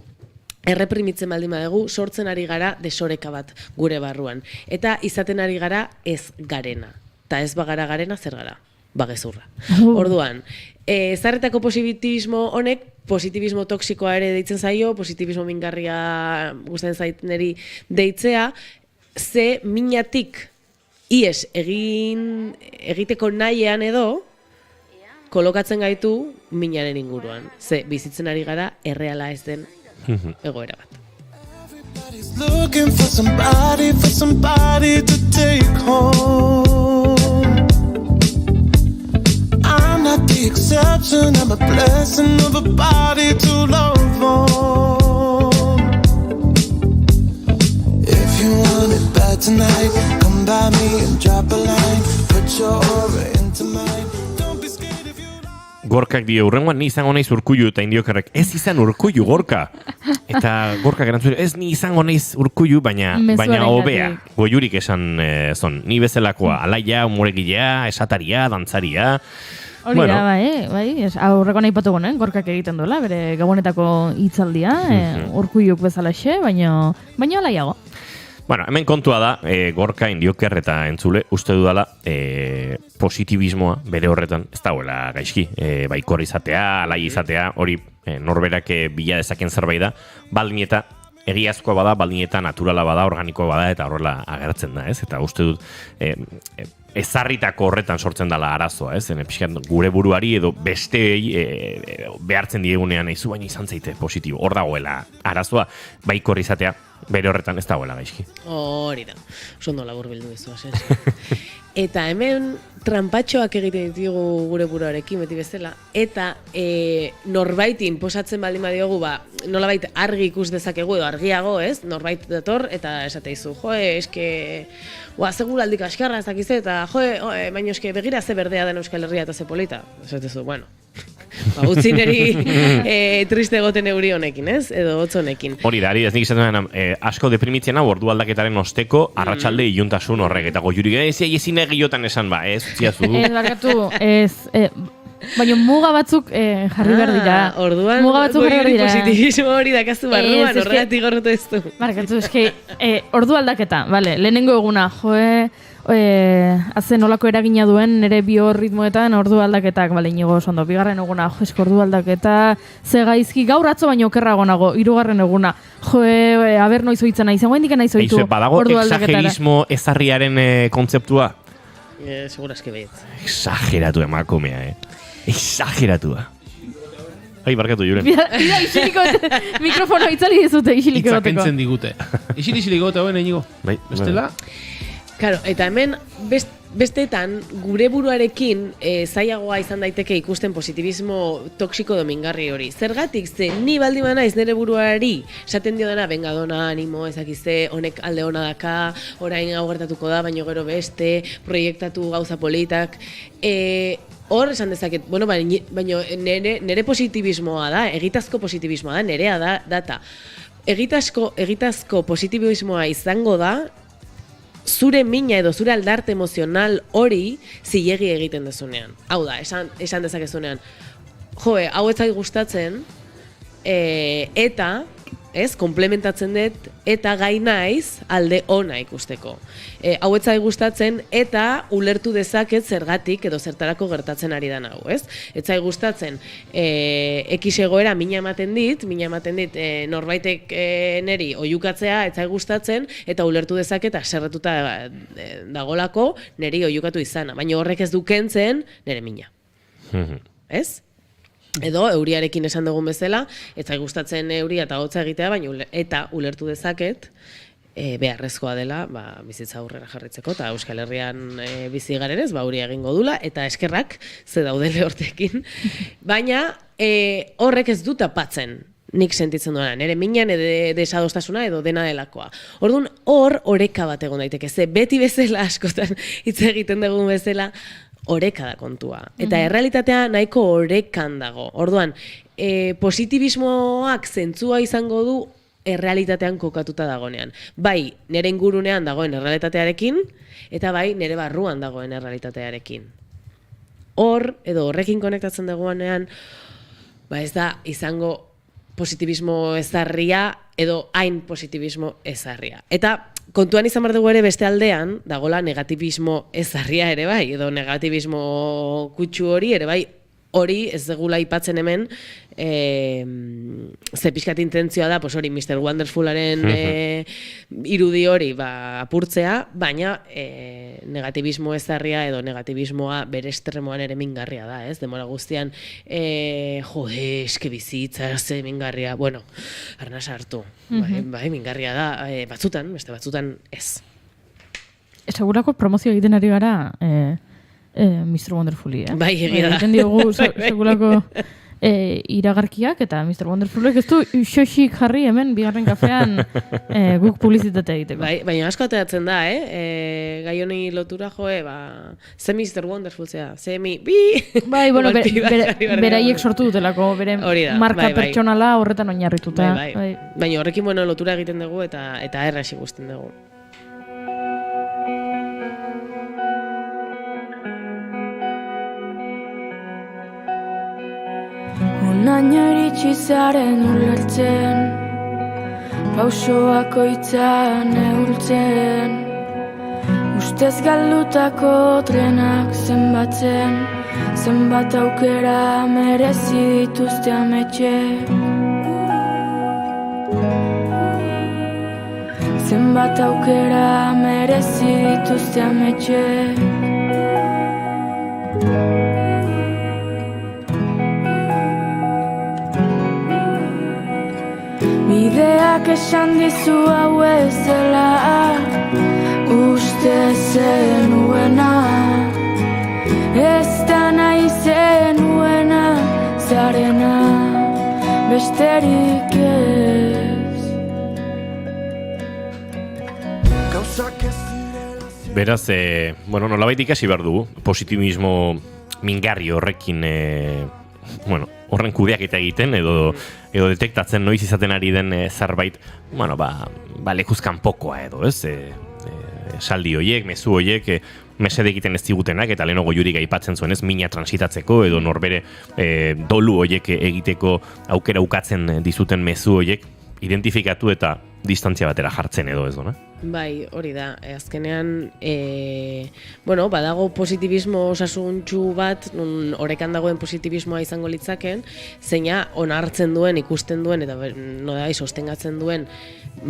erreprimitzen baldin dugu, sortzen ari gara desoreka bat gure barruan. Eta izaten ari gara ez garena. Eta ez bagara garena, zer gara? Bagezurra. Orduan, ezarretako positibismo honek, positibismo toksikoa ere deitzen zaio, positibismo mingarria gustatzen zait neri deitzea, ze minatik ies egiteko nahian edo, kolokatzen gaitu minaren inguruan. Ze bizitzen ari gara erreala ez den egoera bat. Looking for somebody to take home. I'm not the exception, I'm a blessing of a body to love on. If you want it bad tonight, come by me and drop a line. Put your aura into mine. Gorkak dio, urrengoan ni izango naiz Urkullu, eta Indiokerrek, ez izan Urkullu, Gorka. Eta Gorkak erantzule, ez ni izango naiz Urkullu, baina hobea. Goiurik esan zon, ni bezalakoa, alaia, umoregilea, esataria, dantzaria. Hori da, bai, aurreko nahi patu gonen, Gorkak egiten duela, bere gabonetako hitzaldia, Urkulluk bezalaxe, baina alaiago. Bueno, hemen kontua da, Gorka, Indioker eta entzule, uste dudala positibismoa bere horretan, ez dagoela gaizki, baikor izatea, alai izatea, hori norberak bila dezaken zerbait da, baldin eta egiazkoa bada, baldin eta naturala bada, organikoa bada, eta horrela agertzen da, ez? Eta uste dut, ezarritako horretan sortzen dela arazoa, ez? Gure buruari edo besteei behartzen diegunean eizu, baina izan zaite positibo. Hor dagoela arazoa, baikor izatea, Bere horretan ez dagoela gaizki. Hori da, oso ondo laburbildu duzu, Asensio. Eta hemen trampatxoak egiten ditugu gure buruarekin beti bezala, eta norbaitin posatzen baldin badiogu, nolabait argi ikus dezakegu edo argiago, ez? Norbait dator eta esateizu, eske seguraldik askarra ez dakize, eta baina eske begira ze berdea den Euskal Herria eta ze polita. Esatezu, bueno, utzi niri triste egoten euri honekin, ez? Edo hotz honekin. Hori da, ez nik izan asko deprimitzen hau ordu aldaketaren osteko arratsalde iluntasun horrek, eta goiuri ezin egiotan esan ez, utziazu. Barkatu, baina muga batzuk jarri behar dira. Orduan, goiuri positivismo hori dakazu barruan, horregatik gorrotu ez du. Barkatu, ordu aldaketa, lehenengo eguna, hazen olako eragina duen nire biorritmoetan ordu aldaketak, inigo oso ondo, bigarren eguna, ordu aldaketa, ze gaizki, gaur atzo baino okerrago nago, hirugarren eguna, aber noiz oitzen nahi, zengoen diken nahi zoitu ordu aldaketara. Badago exagerismo ezarriaren kontzeptua? Segurazki baiet. Exageratu emakumea, exageratua. Barkatu, Julen. Bida, isiliko, mikrofono itzali dizute isiliko goteko. Itzak entzen digute. Isiliko gote hauen enigo. Bestela? Claro, eta hemen bestetan gure buruarekin zailagoa izan daiteke ikusten positibismo toksiko domingarri hori. Zergatik, ze ni baldin naiz nire buruari esaten dio dena, benga dona, animo, ezakize, honek alde ona daka, orain hau gertatuko da, baino gero beste, proiektatu gauza politak, hor esan dezaket, baino nire positibismoa da, egitazko positibismoa da, nirea da, data. Egitazko positibismoa izango da, zure mina edo zure aldarte emozional hori zilegi egiten dezunean. Hau da, esan dezakezunean, hau ez zait gustatzen, eta, komplementatzen dut, eta gai naiz alde ona ikusteko. Hau ez zait gustatzen, eta ulertu dezaket zergatik edo zertarako gertatzen ari dan hau, ez? Ez zait gustatzen, X egoera mina ematen dit norbaitek neri oiukatzea, ez zait gustatzen, eta ulertu dezaket aserretuta dagolako neri oiukatu izana. Baina horrek ez du kentzen nere mina. Ez? Edo, euriarekin esan dugun bezala, ez zait gustatzen euria eta hotza egitea, eta ulertu dezaket, beharrezkoa dela bizitza aurrera jarritzeko, eta Euskal Herrian bizi garenez, euria egingo dula, eta eskerrak ze daude lehortekin. Baina horrek ez dut apatzen nik sentitzen duena, nire minan desadostasuna edo dena delakoa. Orduan, oreka bat egon daiteke, ze beti bezala askotan hitz egiten dugun bezala, oreka da kontua. Eta errealitatea nahiko orekan dago. Orduan, positibismoak zentzua izango du errealitatean kokatuta dagonean. Bai, nire ingurunean dagoen errealitatearekin, eta bai, nire barruan dagoen errealitatearekin. Edo horrekin konektatzen dagoenean, ez da izango positibismo ezarria, edo hain positibismo ezarria. Eta kontuan izan behar dugu ere beste aldean, dagola negatibismo ezarria ere bai, edo negatibismo kutsu hori ere bai, hori ez dugula aipatzen hemen, ze pixkat intentzioa da, hori Mr. Wonderfularen irudi hori apurtzea, baina negatibismo ezarria edo negatibismoa bere estremoan ere mingarria da, ez? Demora guztian, eske bizitza, ze mingarria, arnaz hartu, bai, mingarria da, batzutan, beste batzutan ez. Segurako promozio egiten ari gara Mr. Wonderfully, Bai, egia da. Egiten diogu segurako iragarkiak, eta Mr. Wonderfulek ez du xoxik jarri hemen bigarren kafean guk publizitatea egiteko. Bai, baina asko ateratzen da, gai honi lotura ze Mr. Wonderful zea, ze mi, bi! Bai, beraiek sortu dutelako, bere marka pertsonala horretan oinarrituta. Baina horrekin lotura egiten dugu eta erraz ikusten dugu. Unaino iritsi zaren ulertzen, pausoak oitzan neultzen, ustez galdutako trenak zenbatzen, zenbat aukera merezi dituzte ametxek. Zenbat aukera merezi dituzte ametxek. Bideak esan dizu hau ez dela uste zenuena, ez da nahi zenuena zarena besterik ez. Beraz, nolabait ikasi behar dugu, positibismo mingarri horrekin, horren kudeaketa egiten, edo detektatzen noiz izaten ari den zerbait, lekuzkan pokoa edo, ez? Saldi hoiek, mezu hoiek, mesede egiten ez digutenak, eta lehenago jurik aipatzen zuen, ez? Mina transitatzeko, edo norbere dolu hoiek egiteko aukera ukatzen dizuten mezu hoiek, identifikatu eta distantzia batera jartzen edo ez duna? Bai, hori da. Azkenean, badago positibismo osasuntsu bat, orekan dagoen positibismoa izango litzaken, zeina onartzen duen, ikusten duen, eta sostengatzen duen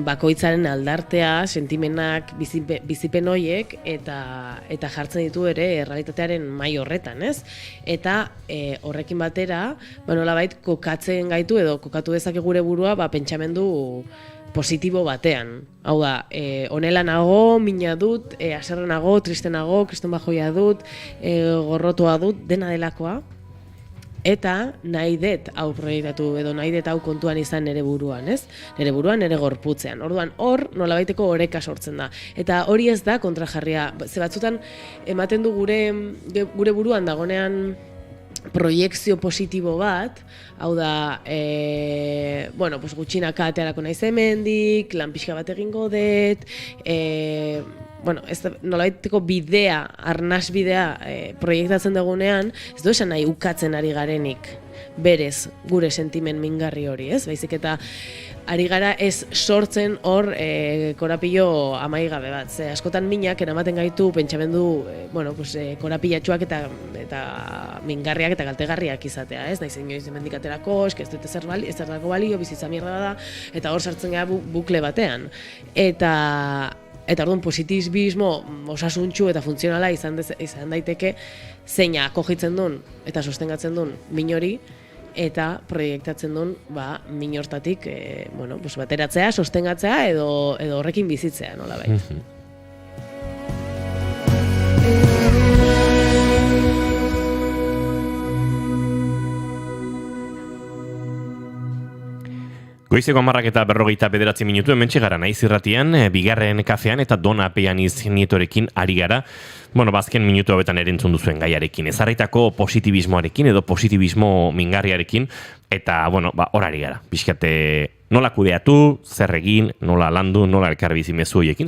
bakoitzaren aldartea, sentimenak, bizipen hoiek, eta jartzen ditu ere errealitatearen mai horretan, ez? Eta horrekin batera, nolabait kokatzen gaitu edo kokatu dezake gure burua, pentsamendu positibo batean. Hau da, honela nago, mina dut, haserre nago, triste nago, kriston bajoia dut, gorrotua dut, dena delakoa. Eta nahi dut hau proiektatu edo nahi dut hau kontuan izan nere buruan, ez? Nere buruan, nere gorputzean. Orduan, hor nolabaiteko oreka sortzen da. Eta hori ez da kontrajarria. Ze batzutan ematen du gure buruan dagonean proiekzio positibo bat, hau da, gutxinaka atearako naiz hemendik, lan pixka bat egingo dut, nolabaiteko bidea, arnas bidea proiektatzen dugunean, ez du esan nahi ukatzen ari garenik berez gure sentimen mingarri hori, ez? Baizik eta ari gara ez sortzen hor korapilo amaigabe bat. Ze askotan minak eramaten gaitu pentsamendu korapilatxuak eta mingarriak eta kaltegarriak izatea, ez? Naiz inoiz hemendik aterako, ez dut ezertarako balio, bizitza mierda da, eta hor sartzen gara bukle batean. Eta orduan positibismo osasuntsu eta funtzionala izan daiteke zeina kojitzen duen eta sostengatzen duen min hori, eta proiektatzen duen min hortatik bateratzea, sostengatzea edo horrekin bizitzea, nolabait. Goizeko 10:49 minutu, hementxe gara naiz irratian, bigarren kafean eta Dona Peaniz Nietorekin ari gara. Bazken minutu hauetan erentzun duzuen gaiarekin, ezarritako positibismoarekin edo positibismo mingarriarekin, eta, hor ari gara. Bizkate, nola kudeatu, zer egin, nola landu, nola elkarbizi mezu horiekin,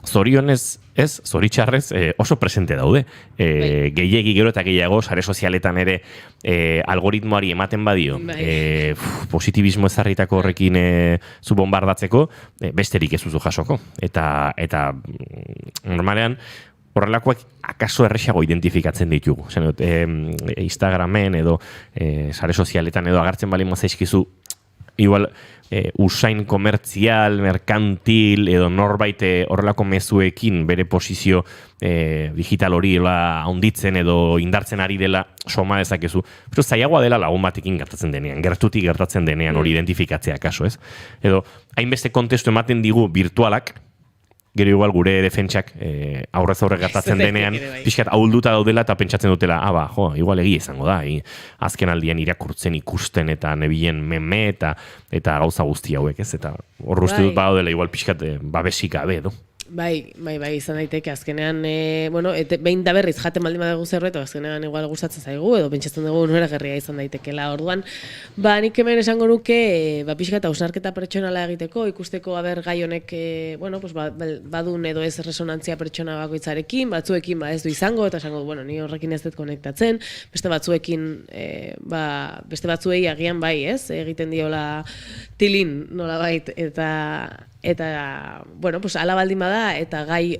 zorionez, zoritxarrez, oso presente daude. Gehiegi gero eta gehiago, sare sozialetan ere algoritmoari ematen badio, positibismo ezarritako horrekin zu bombardatzeko, besterik ez duzu jasoko. Eta normalean, horrelakoak akaso errexago identifikatzen ditugu. Instagramen edo sare sozialetan edo agartzen bali zaizkizu, igual usain komertzial, merkantil edo norbait horrelako mezuekin bere posizio digital hori handitzen edo indartzen ari dela soma dezakezu. Pero zailagoa dela lagun batekin gertatzen denean, gertutik gertatzen denean hori identifikatzea kaso, ez? Edo hainbeste kontestu ematen digu virtualak, gero igual gure defentsak aurrez aurre gertatzen denean, pixkat ahulduta daudela eta pentsatzen dutela, igual egia izango da, azken aldian irakurtzen ikusten eta nebilen meme eta gauza guzti hauek, ez? Eta hor uste dut badaudela igual pixkat babesik gabe edo. Bai, izan daiteke, azkenean, behin da berriz jaten baldin badago zerbait, azkenean igual gustatzen zaigu, edo pentsatzen dugu nora gerria izan daitekela. Orduan, nik hemen esango nuke, pixka eta hausnarketa pertsonala egiteko, ikusteko gai honek, badun edo ez resonantzia pertsona bakoitzarekin, batzuekin ez du izango, eta esango du, ni horrekin ez dut konektatzen, beste batzuekin, beste batzuei agian bai, ez, egiten diola tilin nolabait, eta ala baldin bada, eta gai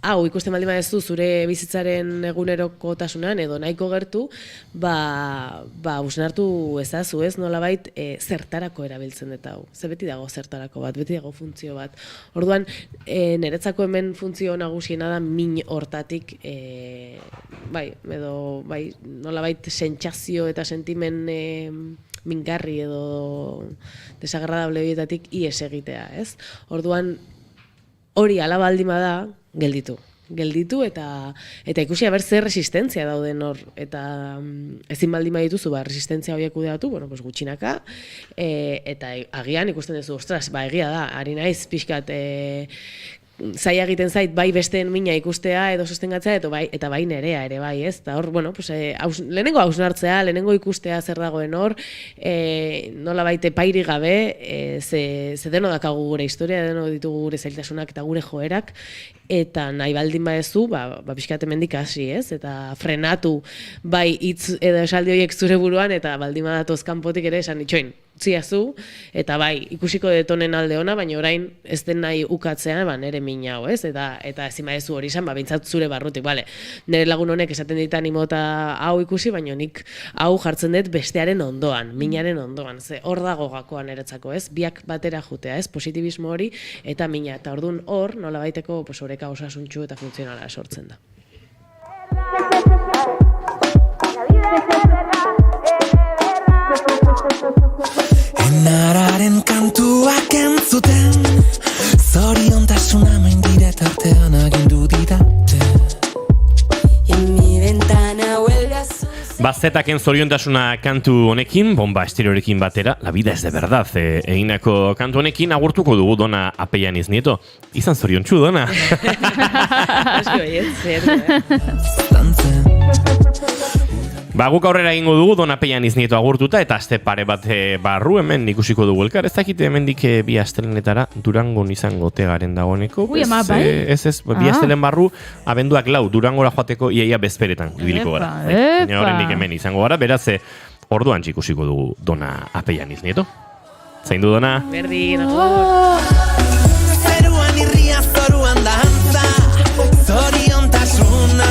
hau ikusten baldin badezu zure bizitzaren egunerokotasunean edo nahiko gertu, hausnartu ezazu, ez, nolabait zertarako erabiltzen dut hau. Ze beti dago zertarako bat, beti dago funtzio bat. Orduan, niretzako hemen funtzio nagusiena da min hortatik, nolabait sentsazio eta sentimen mingarri edo desagradable horietatik ies egitea, ez? Orduan, hori ala baldin bada, gelditu eta ikusi aber zer resistentzia dauden hor, eta ezin baldin badituzu resistentzia horiek kudeatu, bueno, pues gutxinaka, eta agian ikusten duzu, ostras, egia da, ari naiz pixkat zaila egiten zait bai besteen mina ikustea edo sostengatzea eta bai nerea ere bai, ez? Eta hor, bueno, pues, lehenengo hausnartzea, lehenengo ikustea zer dagoen hor, nola baite pairi gabe, ze deno dakagu gure historia, deno ditugu gure zailtasunak eta gure joerak, eta nahi baldin badezu, pixkat hemendik hasi, ez? Eta frenatu bai hitz edo esaldi horiek zure buruan, eta baldin badatoz kanpotik ere esan itxoin, ziazu, eta bai, ikusiko detonen alde ona, baina orain ez den nahi ukatzean, nere mina hau, ez? Eta ezin badezu hori izan, bintzat zure barrutik, bale, nire lagun honek esaten dit animota hau ikusi, baina nik hau jartzen dut bestearen ondoan, minaren ondoan, ze hor dago gakoan eretzako, ez? Biak batera jutea, ez? Positibismo hori eta mina, eta orduan hor, nola baiteko, oreka osasuntxu eta funtzionala sortzen da. Enararen kantuak entzuten, zoriontasuna maindire tartean agindu didate. En mi ventana huelga Bazetaken zoriontasuna kantu honekin, bomba estereorekin batera, la vida es de verdad, eginako kantu honekin agurtuko dugu Dona Apellaniz Nieto. Izan zoriontsu, Dona. Asko baiet, Guk aurrera egingo dugu Dona Apellaniz Nieto agurtuta eta aste pare bat barru hemen ikusiko dugu elkar. Ez dakite hemendik bi astelenetara Durangon izango tegaren dagoeneko. Ez, bi astelen barru abenduak 4 Durangora joateko iaia bezperetan ibiliko gara. Baina horrendik hemen izango gara, beraz orduan ikusiko dugu Dona Apellaniz Nieto. Zain du, Dona? Berdin, zeruan irria zoruan dantza, zoriontasuna.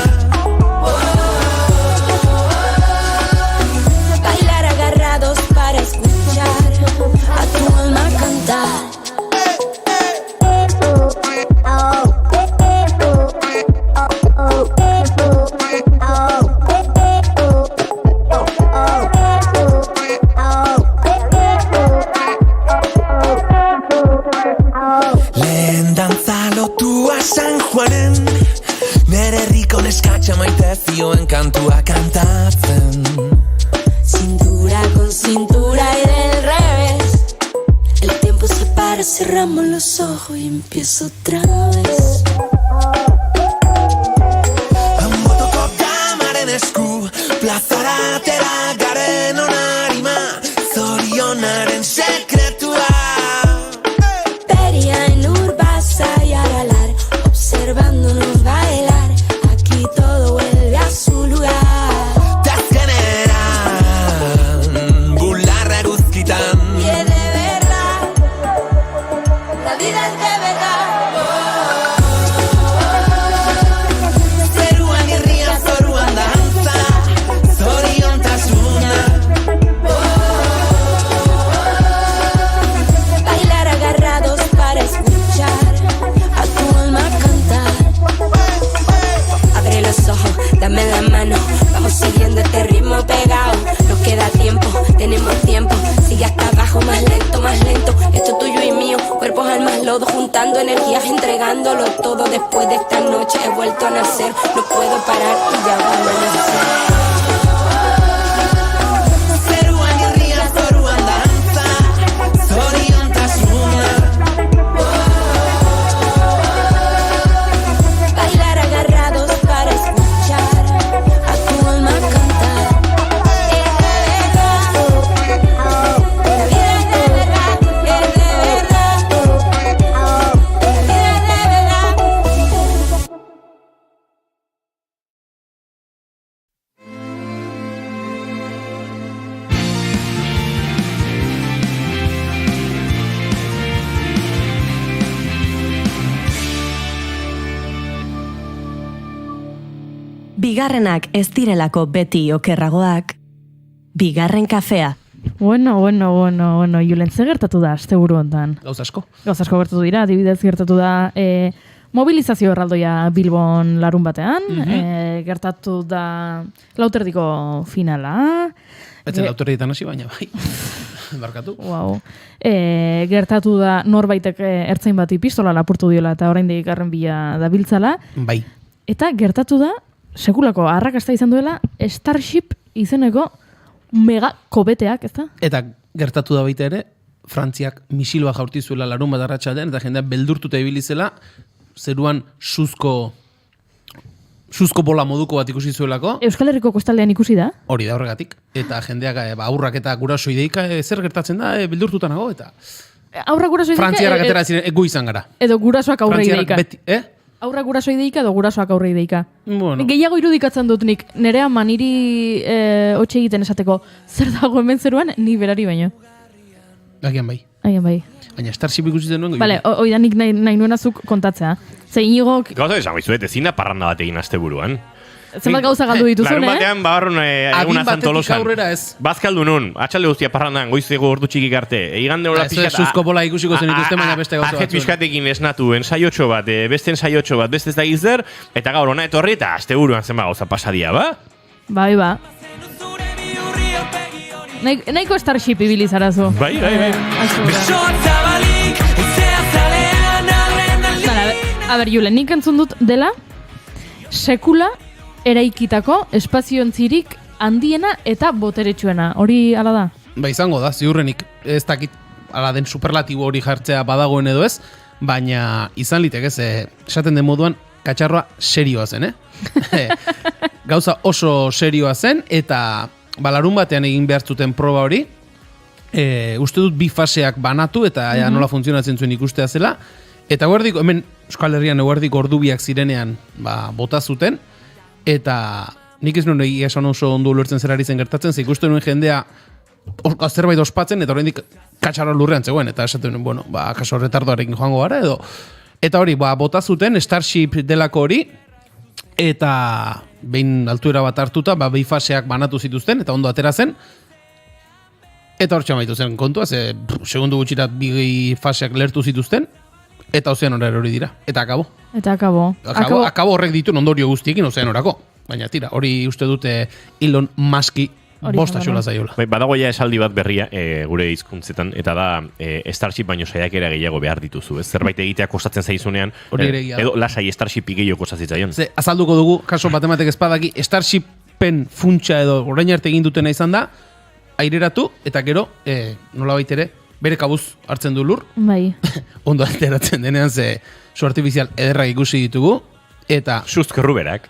Para escuchar a tu alma cantar. Lehen dantza lotua San Juanen, nere herriko neskatxa maite zioen kantua kantatzen. Cintura con cintura y del revés. El tiempo se para, cerramos los ojos y empiezo otra vez. Anbotoko kamaren esku, plazara atera garen onarima, zorionaren sekretua. Feria en Urbasa y Aralar, observándonos bailar. Aquí todo vuelve a su lugar. Dame la mano, vamos siguiendo este ritmo pegado. Nos queda tiempo, tenemos tiempo. Sigue hasta abajo, más lento. Esto es tuyo y mío, cuerpos, almas, lodo, juntando energías, entregándolo todo. Después de esta noche he vuelto a nacer. No puedo parar y ya va a amanecer. Bigarrenak ez direlako beti okerragoak, bigarren kafea. Bueno, Julen, ze gertatu da asteburu hontan? Gauz asko gertatu dira, adibidez gertatu da mobilizazio erraldoia Bilbon larun batean, gertatu da lauterdiko finala, Etzen autorietan hasi baina, bai. Barkatu. Wow. Gertatu da norbaitek ertzain bati pistola lapurtu diola eta oraindik garren bila dabiltzala. Bai. Eta gertatu da, sekulako arrakasta izan duela, Starship izeneko mega kobeteak, ez da? Eta gertatu da baita ere, Frantziak misil bat jaurti zuela larun bat arratsaldean eta jendea beldurtuta ibili zela, zeruan suzko bola moduko bat ikusi zuelako. Euskal Herriko kostaldean ikusi da? Hori da horregatik. Eta jendeak aurrak eta guraso ideika zer gertatzen da, beldurtuta nago eta... Aurrak guraso ideika... Frantziarak atera ziren, egu izan gara. Edo gurasoak aurre ideika. Beti, Aurrak guraso ideika edo gurasoak aurre ideika. Bueno. Gehiago irudikatzen dut nik, nire ama niri hotxe egiten esateko, zer dago hemen zeruan, ni berari baino. Agian bai. Agian bai. Baina Starship ikusitzen nuen. Bale, oida nik nahi nuen azuk kontatzea. Ze Inigok... Gauza esan baizuet, ezin da parranda bat egin azte buruan. Zenbat gauza galdu dituzun, Larun batean, barron eguna zantolosan. Bazkaldu nun, atxalde guztia parrandan, goizego ordu txikik arte. Igande hola pixkat... Suzko bola ikusiko zen dituzte, baina beste gauza bat. Ajet pixkatekin esnatu, ensaiotxo bat, beste ensaiotxo bat, beste ez da gizder, eta gaur hona etorri eta azte buruan zenba gauza pasadia, ba? Bai, ba. Nahiko Starship ibilizarazu. Bai. A ber, Julen, nik entzun dut dela sekula eraikitako espaziontzirik handiena eta boteretsuena. Hori hala da? Ba, izango da, ziurrenik ez dakit ala den superlatibo hori jartzea badagoen edo ez, baina izan litek ez, esaten den moduan katxarroa serioa zen, Gauza oso serioa zen, eta larun batean egin behar zuten proba hori, uste dut bi faseak banatu, eta nola funtzionatzen zuen ikustea zela, eta guardiko, hemen Euskal Herrian guardiko ordubiak zirenean bota zuten, eta nik ez nuen egia esan oso ondo ulertzen zerari zen gertatzen, ze ikusten nuen jendea zerbait ospatzen, eta oraindik katxarro lurrean zegoen, eta esaten nuen, bueno, kaso retardoarekin joango gara, edo. Eta hori, bota zuten Starship delako hori, eta behin altuera bat hartuta, bi faseak banatu zituzten, eta ondo atera zen, eta hor txamaitu zen kontua, ze segundu gutxirat bi faseak lertu zituzten, eta ozeanora hori dira, eta akabo. Akabo horrek ditu ondorio guztiekin ozeanorako, baina tira, hori uste dute Elon Muski bosta xola zaiola. Badago ja esaldi bat berria gure hizkuntzetan, eta da Starship baino saiakera gehiago behar dituzu, ez? Zerbait egitea kostatzen zaizunean, edo lasai Starship gehiago kostatzen. Ze, azalduko dugu, kaso batematek ezpadaki, Starshipen funtsa edo orain arte egin dutena izan da, aireratu, eta gero, nola baitere, bere kabuz hartzen du lur. Bai. Ondo alteratzen denean ze su artifizial ederrak ikusi ditugu. Eta... Suzkerruberak.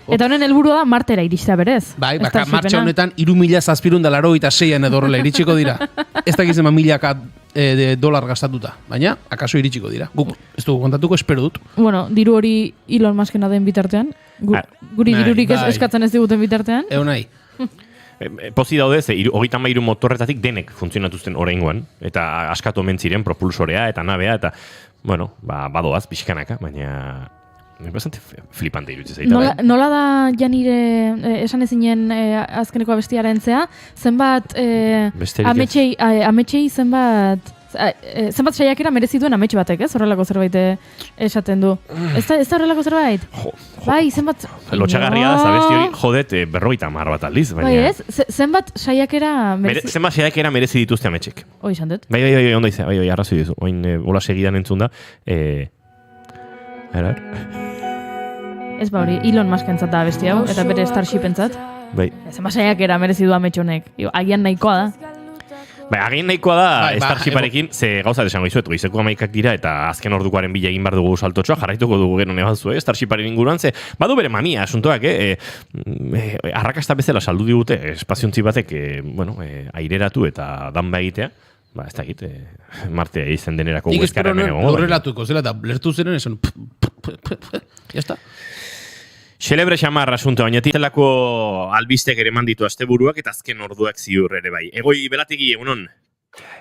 Eta honen helburua da Martera iristea berez. Bai, baka martxa honetan 3.786 edo horrela iritsiko dira. Ez dakizen milaka dolar gastatuta. Baina, akaso iritsiko dira. Guk, ez dugu kontatuko, espero dut. Bueno, diru hori Elon Muskena den bitartean. Guri dirurik eskatzen ez diguten bitartean. Nahi. Pozi daude, 33 motorretatik denek funtzionatuzten oraingoan, eta askatu omen ziren propulsorea eta nabea, eta, bueno, badoaz, pixkanaka, baina bastante flipante iruditzen zaita. Nola da janire esan ezinen azkeneko abestiaren zea, zenbat ametxei zenbat saiakera merezi duen amets batek, ez? Horrelako zerbait esaten du. Ez da horrelako zerbait? Bai, zenbat... Lotxagarria da, zabesti hori, jodet, 50 bat aldiz, baina... Bai, ez? Zenbat saiakera merezi... Zenbat saiakera merezi dituzte ametxek. Hoi, izan dut. Bai, ondo izan, bai, arrazoi duzu. Oin, bola segidan entzun da. Ez ba hori, Elon Musk entzat da abesti hau, eta bere Starship entzat. Bai. Zenbat saiakera merezi du ametxonek. Agian nahikoa da. Agin nahikoa da Starshiparekin, ze gauza desango izuet, goizeko 11 dira, eta azken ordukoaren bila egin behar dugu saltotxoa, jarraituko dugu gero nebanzu, Starshiparen inguruan, ze badu bere mamia, asuntoak, arrakasta bezala saldu digute, espaziontzi batek, aireratu eta danba egitea, ez da egite, Martea izan denerako hueskara menego. Nik horrelatuko zela, eta lertu ziren esan, jazta. Xelebre xamar asunto, baina titelako albistek ere manditu asteburuak eta azken orduak ziur ere bai. Egoi belategi, egunon?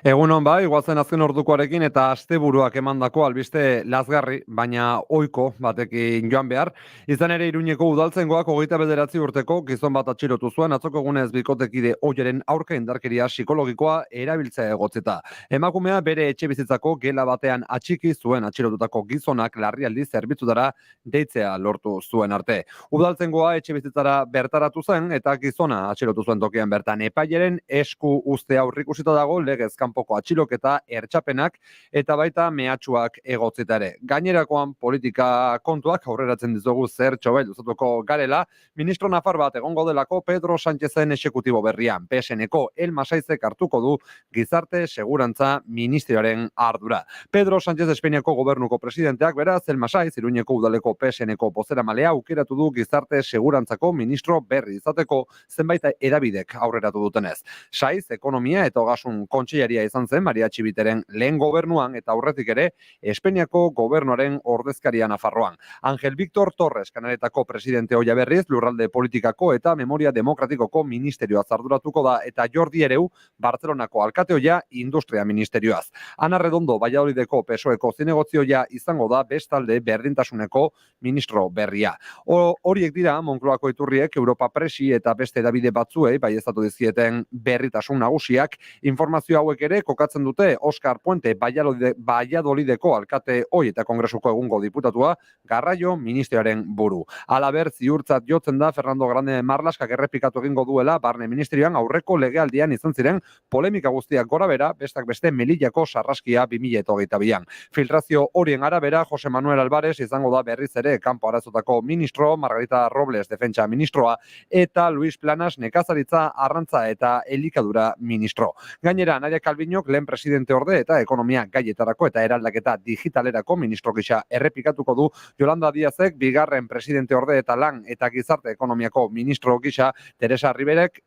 Egunon bai, guazen azken ordukoarekin eta asteburuak emandako albiste lazgarri, baina ohiko batekin joan behar. Izan ere Iruñeko udaltzaingoak 29 urteko gizon bat atxilotu zuen atzoko egunez bikotekide ohiaren aurka indarkeria psikologikoa erabiltzea egotzita. Emakumea bere etxebizitzako gela batean atxiki zuen atxilotutako gizonak larrialdi zerbitzutara deitzea lortu zuen arte. Udaltzaingoa etxebizitzara bertaratu zen eta gizona atxilotu zuen tokian bertan. Epailaren esku uztea aurreikusita dago legez kanpoko atxiloketa, ertxapenak eta baita mehatxuak egotzita ere. Gainerakoan politika kontuak aurreratzen dizugu zertxo bai luzatuko garela, ministro nafar bat egongo delako Pedro Sánchezen exekutibo berrian. PSN-eko Elmasaizek hartuko du gizarte segurantza ministerioaren ardura. Pedro Sánchez Espainiako gobernuko presidenteak beraz Elmasaiz Iruñeko udaleko PSN-eko bozeramalea aukeratu du gizarte segurantzako ministro berri izateko zenbait edabidek aurreratu dutenez. Saiz ekonomia eta ogasun kontseilaria izan zen Maria Txibiteren lehen gobernuan eta aurretik ere Espainiako gobernuaren ordezkaria Nafarroan. Ángel Víctor Torres Kanaretako presidente ohia berriz lurralde politikako eta memoria demokratikoko ministerioa arduratuko da eta Jordi Ereu Bartzelonako alkate ohia industria ministerioaz. Ana Redondo Valladolideko PSOEko zinegotzioia izango da bestalde berdintasuneko ministro berria. Horiek dira Moncloako iturriek Europa Presi eta beste edabide batzuei baieztatu dizkieten berritasun nagusiak. Informazio hauek ere kokatzen dute Oscar Puente Valladolideko alkate ohi eta kongresuko egungo diputatua garraio ministerioaren buru. Halaber ziurtzat jotzen da Fernando Grande Marlaskak errepikatu egingo duela barne ministerioan aurreko legealdian izan ziren polemika guztiak gorabera, bestak beste Melillako sarraskia 2022an. Filtrazio horien arabera Jose Manuel Álvarez izango da berriz ere kanpo arazotako ministro, Margarita Robles defentsa ministroa eta Luis Planas nekazaritza, arrantza eta elikadura ministro. Gainera, Nadia Calviñok lehen presidente orde eta ekonomia gaietarako eta eraldaketa digitalerako ministro gisa errepikatuko du. Yolanda Díazek bigarren presidente orde eta lan eta gizarte ekonomiako ministro gisa, Teresa Riberak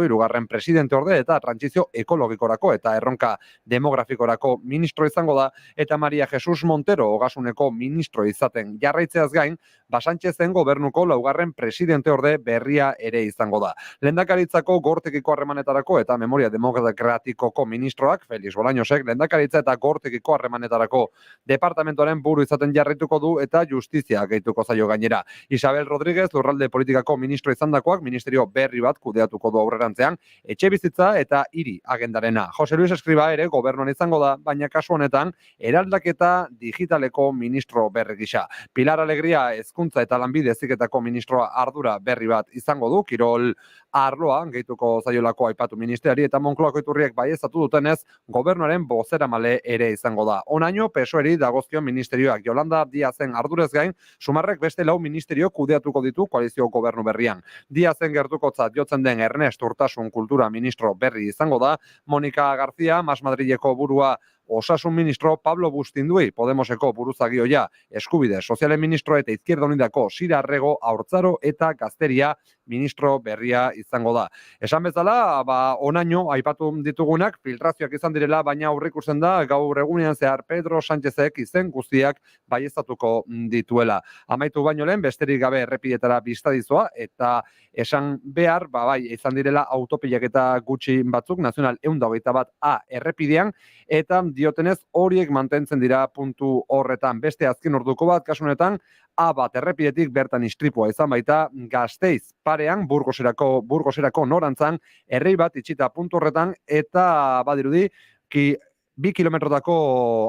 hirugarren presidente orde eta trantsizio ekologikorako eta erronka demografikorako ministro izango da eta Maria Jesus Montero ogasuneko ministro izaten jarraitzeaz gain, Sánchez-en gobernuko laugarren presidente orde berria ere izango da. Lehendakaritzako gortekiko harremanetarako eta memoria demokratikoko ministroak, Felix Bolañosek, lehendakaritza eta gortekiko harremanetarako departamentoaren buru izaten jarraituko du eta justizia gehituko zaio gainera. Isabel Rodríguez, lurralde politikako ministro izandakoak, ministerio berri bat kudeatuko du aurrerantzean, etxebizitza eta hiri agendarena. Jose Luis Escriba ere gobernuan izango da, baina kasu honetan, eraldaketa digitaleko ministro berri gisa. Pilar Alegria, hezkuntza eta lanbide heziketako ministroa ardura berri bat izango du, kirol arloa gehituko zaiolako aipatu ministeri eta Moncloako iturriek baieztatu dutenez, gobernuaren bozeramale ere izango da. Onaino, PSOEri dagozkion ministerioak Yolanda Díazen ardurez gain, Sumarrek beste 4 ministerio kudeatuko ditu koalizio gobernu berrian. Díazen gertukotzat jotzen den Ernest Urtasun kultura ministro berri izango da, Monika García, Mas Madrileko burua Osasun ministro Pablo Bustindui, Podemoseko buruzagioia, eskubide sozialen ministro eta Izquierda Unidako Sira Arrego, Haurtzaro eta Gazteria ministro berria izango da. Esan bezala, onaino aipatu ditugunak filtrazioak izan direla, baina aurreikusten da gaur egunean zehar Pedro Sánchezek izen guztiak baieztatuko dituela. Amaitu baino lehen besterik gabe errepideetara bistadizoa eta esan behar, bai, izan direla autopilak eta gutxi batzuk Nazional 121A errepidean eta diotenez horiek mantentzen dira puntu horretan. Beste azken orduko bat kasunetan A1 errepidetik bertan istripua izan baita Gasteiz parean Burgoserako norantzan errei bat itxita puntu horretan eta badirudi 2 kilometrotako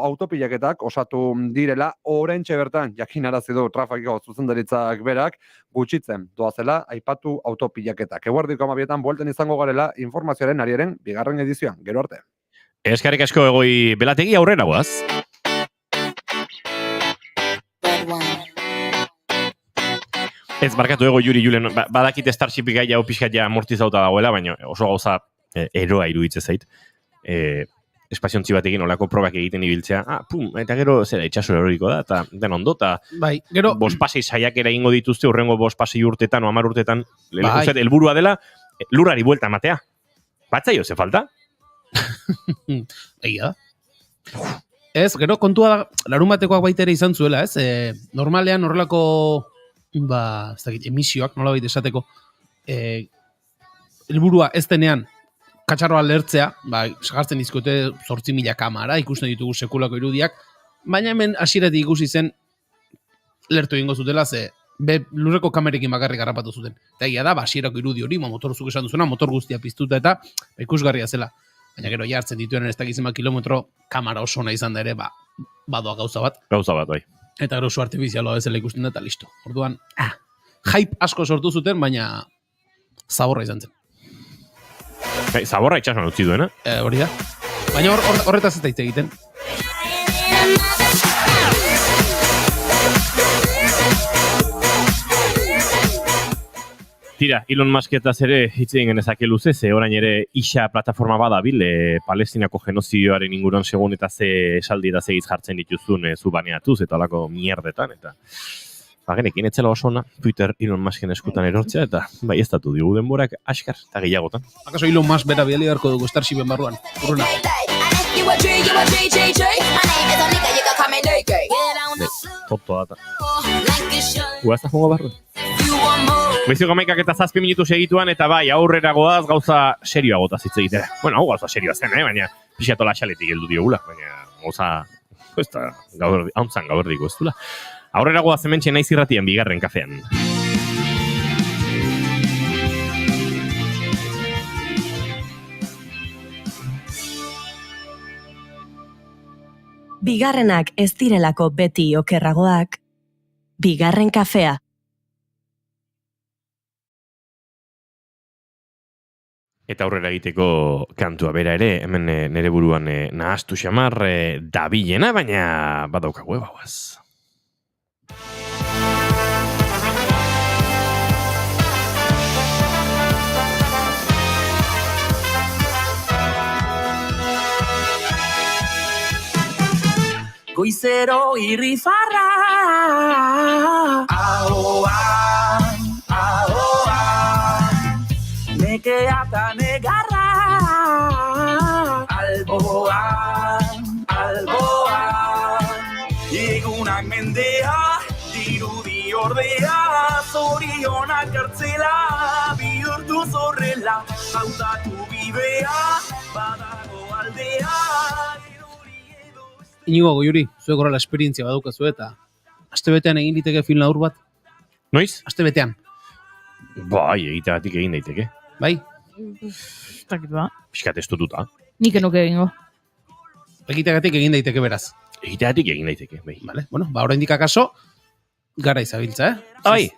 autopilaketak osatu direla oraintxe bertan jakinarazi du trafiko zuzendaritzak berak gutxitzen doazela aipatu autopilaketak. Eguerdiko 12etan buelten izango garela informazioaren ariaren bigarren edizioan. Gero arte. Eskerrik asko Egoi Belategi, aurrera goaz. Ez barkatu Egoi Juri Julen, badakit Starship gaia pixkat ja amortizauta dagoela, baina oso gauza eroa iruditze zait. Espaziontzi batekin olako probak egiten ibiltzea, eta gero zera itxaso eroriko da, eta den ondo, eta gero bospasei saiakera ingo dituzte, urrengo bospasei urtetan o 10 urtetan, helburua dela, lurrari buelta matea. Batzaio, ze falta? Egia da. Ez, gero kontua da, larunbatekoak baita ere izan zuela, ez? Normalean horrelako ez dakit, emisioak, nola baita esateko, helburua ez denean katxarroa lertzea, sagartzen dizkote 8.000 kamera, ikusten ditugu sekulako irudiak, baina hemen hasieratik ikusi zen lertu egingo zutela, ze lurreko kamerekin bakarrik harrapatu zuten. Eta egia da, hasierako irudi hori, motorzuk esan duzuna, motor guztia piztuta eta ikusgarria zela. Baina gero jartzen dituen ez dakizema kilometro kamera oso nahi izan da ere, badoa gauza bat. Gauza bat, bai. Eta gero zu artifizialoa bezala ikusten da eta listo. Orduan, hype asko sortu zuten, baina zaborra izan zen. Zaborra itxasoan utzi duena. Hori da. Baina horretaz ez da hitz egiten. Tira, Elon Musketaz ere hitz egin genezake luze, ze orain ere isa plataforma badabil, Palestinako genozidioaren inguruan segun eta ze esaldi eta ze hitz jartzen dituzun zu baneatuz eta alako mierdetan, eta genekin etzela oso ona Twitter Elon Musken eskutan erortzea, eta bai ez datu digu denborak askar eta gehiagotan. Akaso Elon Musk bera bidali beharko dugu Starshipen barruan, urruna. Toto data. Guazta jongo barruan. Beziko amaikak eta 7 minutu segituan, eta bai, aurrera goaz gauza serioa gota zitze egitera. Bueno, hau gauza serioa zen, baina pixatola xaletik heldu diogula, baina gauza, hauntzan gaberdiko ez dula. Aurrera goaz hementxe naiz irratian bigarren kafean. Bigarrenak ez direlako beti okerragoak, bigarren kafea. Eta aurrera egiteko kantua bera ere, hemen nere buruan nahaztu xamar dabilena, baina badaukagu ebauaz. Goizero irrifarra ahoan, nekea eta negarra alboan, egunak mendea, dirudi ordea, zorionak hartzela, bihurtu zorrela, hautatu bidea, badago aldea. Inigo Goiuri, zuek horrela esperientzia badaukazu eta astebetean egin liteke film labur bat? Noiz? Astebetean. Bai, egiteagatik egin daiteke. Bai? Takit ba. Piskat ez dututa. Nik enuke egingo. Egiteagatik egin daiteke beraz. Egiteagatik egin daiteke, bai. Vale, bueno, oraindik akaso gara izabiltza, Bai,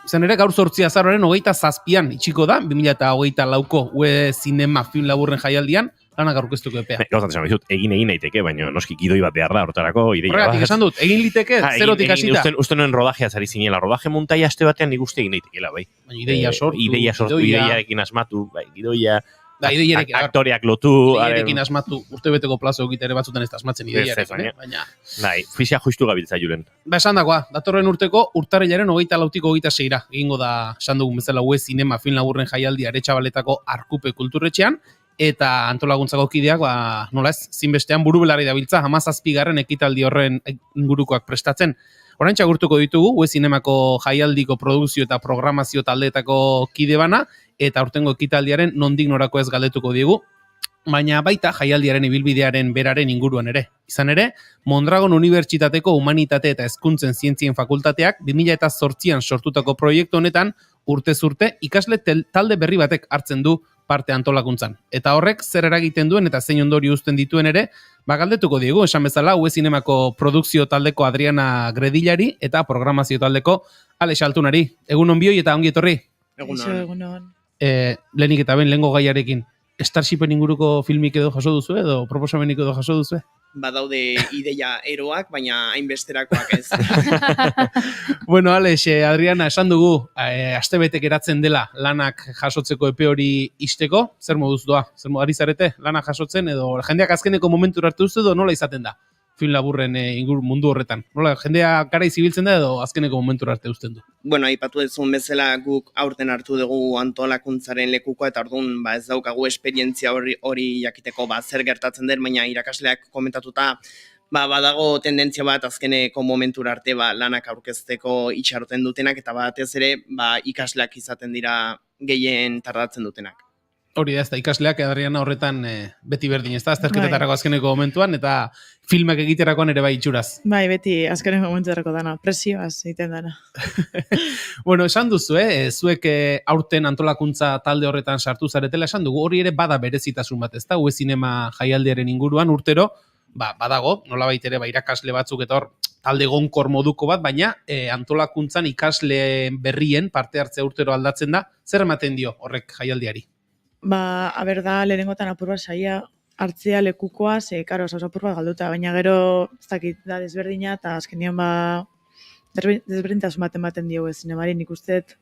izan ere gaur 8 azaroaren 27an itxiko da, 2024ko UE Zinema film laburren jaialdian, lanak aurkeztuko epea. Gauzat esan bizut, egin daiteke, baina noski gidoi bat behar da, hortarako ideia bat. Horregatik esan dut, egin liteke, zerotik hasita. Uste nuen rodajea zari zinela, rodaje montaia aste batean nik uste egin daitekela, bai. Baina ideia sortu, ideiarekin asmatu, bai, gidoia, aktoreak lotu. Ideiarekin asmatu, urtebeteko plazo egitere batzutan ez da asmatzen ideiarekin, baina. Bai, fisia justu gabiltza julen. Ba, esan dagoa, datorren urteko urtarrilaren 24-tiko 26ra, egingo da, esan dugun bezala UE Zinema film laburren jaialdi Aretxabaletako Arkupe kulturretxean, eta antolaguntzako kideak, nola ez, zinbestean burubelari dabiltza, 17. ekitaldi horren ingurukoak prestatzen. Orain txagurtuko ditugu, UE Zinemako jaialdiko produkzio eta programazio taldeetako kide bana, eta aurtengo ekitaldiaren nondik norako ez galdetuko diegu, baina baita jaialdiaren ibilbidearen beraren inguruan ere. Izan ere, Mondragon Unibertsitateko Humanitate eta Hezkuntzen Zientzien Fakultateak 2008an sortutako proiektu honetan urtez urte ikasle talde berri batek hartzen du parte antolakuntzan. Eta horrek zer eragiten duen eta zein ondorio uzten dituen ere, galdetuko diegu, esan bezala, UE Zinemako produkzio taldeko Adriana Gredillari eta programazio taldeko Alex Altunari. Egunon bioi eta ongi etorri. Egunon. Lehenik eta ben, lehengo gaiarekin, Starshipen inguruko filmik edo jaso duzu edo proposamenik edo jaso duzu? Badaude ideia eroak, baina hainbesterakoak ez. Bueno, Alex, Adriana, esan dugu, astebetek eratzen dela lanak jasotzeko epe hori isteko, zer moduz doa? Zer modari zarete lanak jasotzen edo jendeak azkeneko momentu hartu uste edo nola izaten da film laburren mundu horretan? Nola, jendea gara izibiltzen da edo azkeneko momentu arte uzten du? Bueno, aipatu duzun bezala guk aurten hartu dugu antolakuntzaren lekuko eta orduan ez daukagu esperientzia hori jakiteko zer gertatzen den, baina irakasleak komentatuta badago tendentzia bat azkeneko momentura arte lanak aurkezteko itxaroten dutenak eta batez ere ikasleak izaten dira gehien tardatzen dutenak. Hori da, ez da ikasleak Adriana horretan beti berdin, ez da, azterketetarako azkeneko momentuan, eta filmak egiterakoan ere bai itxuraz. Bai, beti azkeneko momentuarako dana, presioaz egiten dana. Bueno, esan duzu, zuek aurten antolakuntza talde horretan sartu zaretela, esan dugu, hori ere bada berezitasun bat, ez da, UE Zinema jaialdiaren inguruan urtero, badago, nolabait ere irakasle batzuk eta hor, talde gonkor moduko bat, baina antolakuntzan ikasle berrien parte hartzea urtero aldatzen da, zer ematen dio horrek jaialdiari? Aber da, lehenengotan apur bat saia hartzea lekukoa, karo, apur bat galduta, baina gero, ez dakit, da desberdina, eta azkenean desberdintasun bat ematen dio zinemari, nik usteet.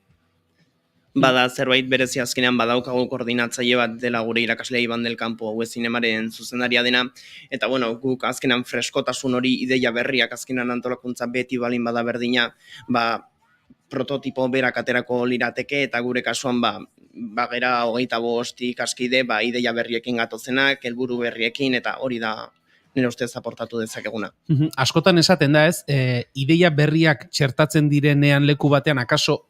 Bada zerbait berezi azkenean badaukagu koordinatzaile bat dela gure irakaslea Iban del Campo zinemaren zuzendaria dena, eta bueno, guk azkenean freskotasun hori ideia berriak azkenean antolakuntza beti balin bada berdina, prototipo berak aterako lirateke, eta gure kasuan gera 25 ikaskide ideia berriekin gatozenak, helburu berriekin, eta hori da nire ustez aportatu dezakeguna. Askotan esaten da ez, ideia berriak txertatzen direnean leku batean, akaso